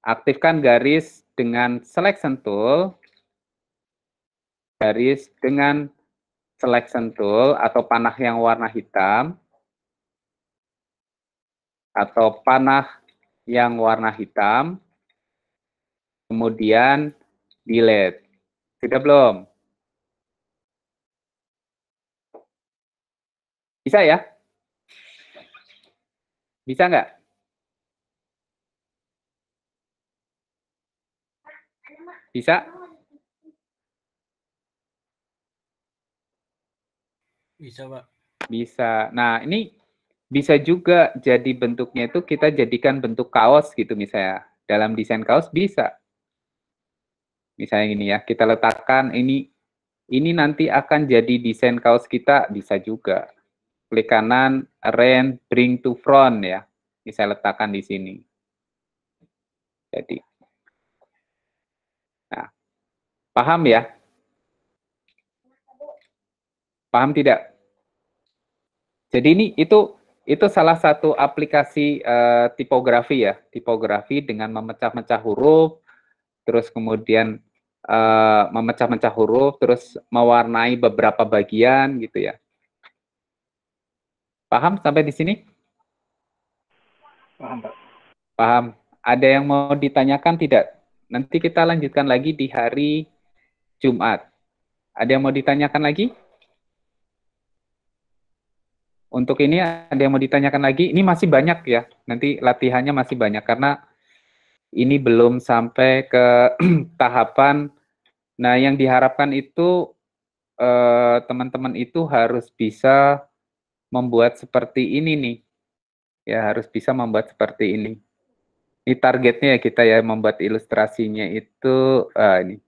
Aktifkan garis dengan selection tool. Garis dengan selection tool atau panah yang warna hitam. atau panah yang warna hitam, kemudian delete. Sudah belum? Bisa ya? Bisa nggak? Bisa? Bisa, Pak. Bisa. Nah, ini bisa juga jadi bentuknya itu kita jadikan bentuk kaos gitu misalnya. Dalam desain kaos bisa. Misalnya ini ya, kita letakkan ini nanti akan jadi desain kaos kita, bisa juga. Klik kanan, arrange, bring to front ya. Ini saya letakkan di sini. Jadi, nah, paham ya? Paham tidak? Jadi ini itu salah satu aplikasi tipografi ya, tipografi dengan memecah-mecah huruf, terus kemudian memecah-mecah huruf, terus mewarnai beberapa bagian gitu ya. Paham sampai di sini? Paham, Pak. Paham. Ada yang mau ditanyakan tidak? Nanti kita lanjutkan lagi di hari Jumat. Ada yang mau ditanyakan lagi? Untuk ini ada yang mau ditanyakan lagi? Ini masih banyak ya. Nanti latihannya masih banyak karena ini belum sampai ke tahapan. Nah, yang diharapkan itu teman-teman itu harus bisa membuat seperti ini nih. Ya, harus bisa membuat seperti ini. Ini targetnya ya kita ya, membuat ilustrasinya itu ini.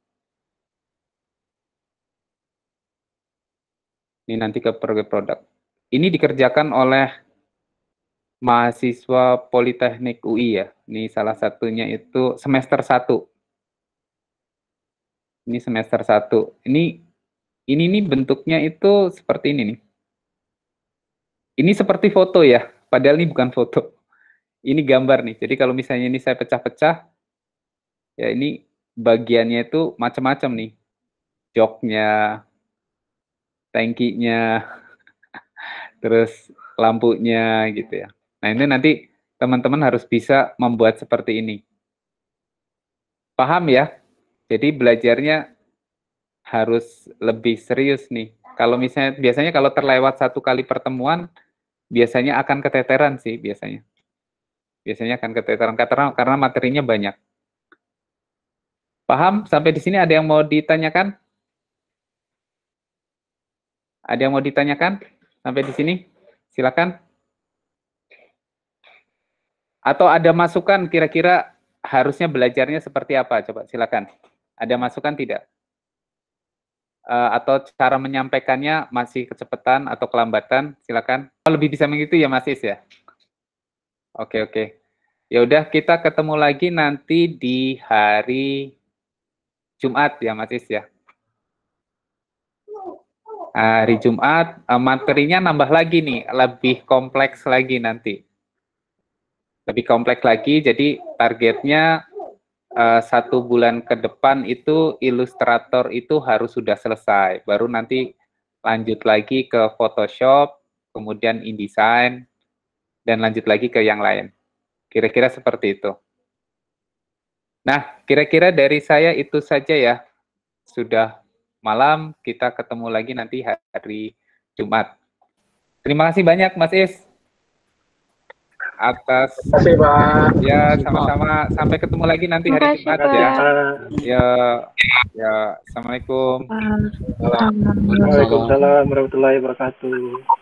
Ini nanti ke produk. Ini dikerjakan oleh mahasiswa Politeknik UI ya. Ini salah satunya itu semester 1. Ini semester 1. Ini nih bentuknya itu seperti ini nih. Ini seperti foto ya, padahal ini bukan foto. Ini gambar nih. Jadi kalau misalnya ini saya pecah-pecah, ya ini bagiannya itu macam-macam nih. Joknya, tangkinya, terus lampunya gitu ya. Nah ini nanti teman-teman harus bisa membuat seperti ini. Paham ya? Jadi belajarnya harus lebih serius nih. Kalau misalnya, biasanya kalau terlewat 1 kali pertemuan, biasanya akan keteteran sih biasanya. Biasanya akan keteteran karena materinya banyak. Paham? Sampai di sini ada yang mau ditanyakan? Ada yang mau ditanyakan? Sampai di sini? Silakan. Atau ada masukan kira-kira harusnya belajarnya seperti apa? Coba silakan. Ada masukan tidak? Atau cara menyampaikannya masih kecepatan atau kelambatan? Silakan. Oh, lebih bisa begitu ya Mas Is ya? Oke. Ya udah, kita ketemu lagi nanti di hari Jumat ya Mas Is ya. Hari Jumat materinya nambah lagi nih, lebih kompleks lagi nanti. Lebih kompleks lagi, jadi targetnya 1 bulan ke depan itu Illustrator itu harus sudah selesai. Baru nanti lanjut lagi ke Photoshop, kemudian InDesign, dan lanjut lagi ke yang lain. Kira-kira seperti itu. Nah, kira-kira dari saya itu saja ya. Sudah malam, kita ketemu lagi nanti hari Jumat. Terima kasih banyak Mas Is. Atas. Terima kasih, Pak. Ya, sama-sama. Sampai ketemu lagi nanti hari Jumat ya. Ya, Assalamualaikum. Waalaikumsalam warahmatullahi wabarakatuh.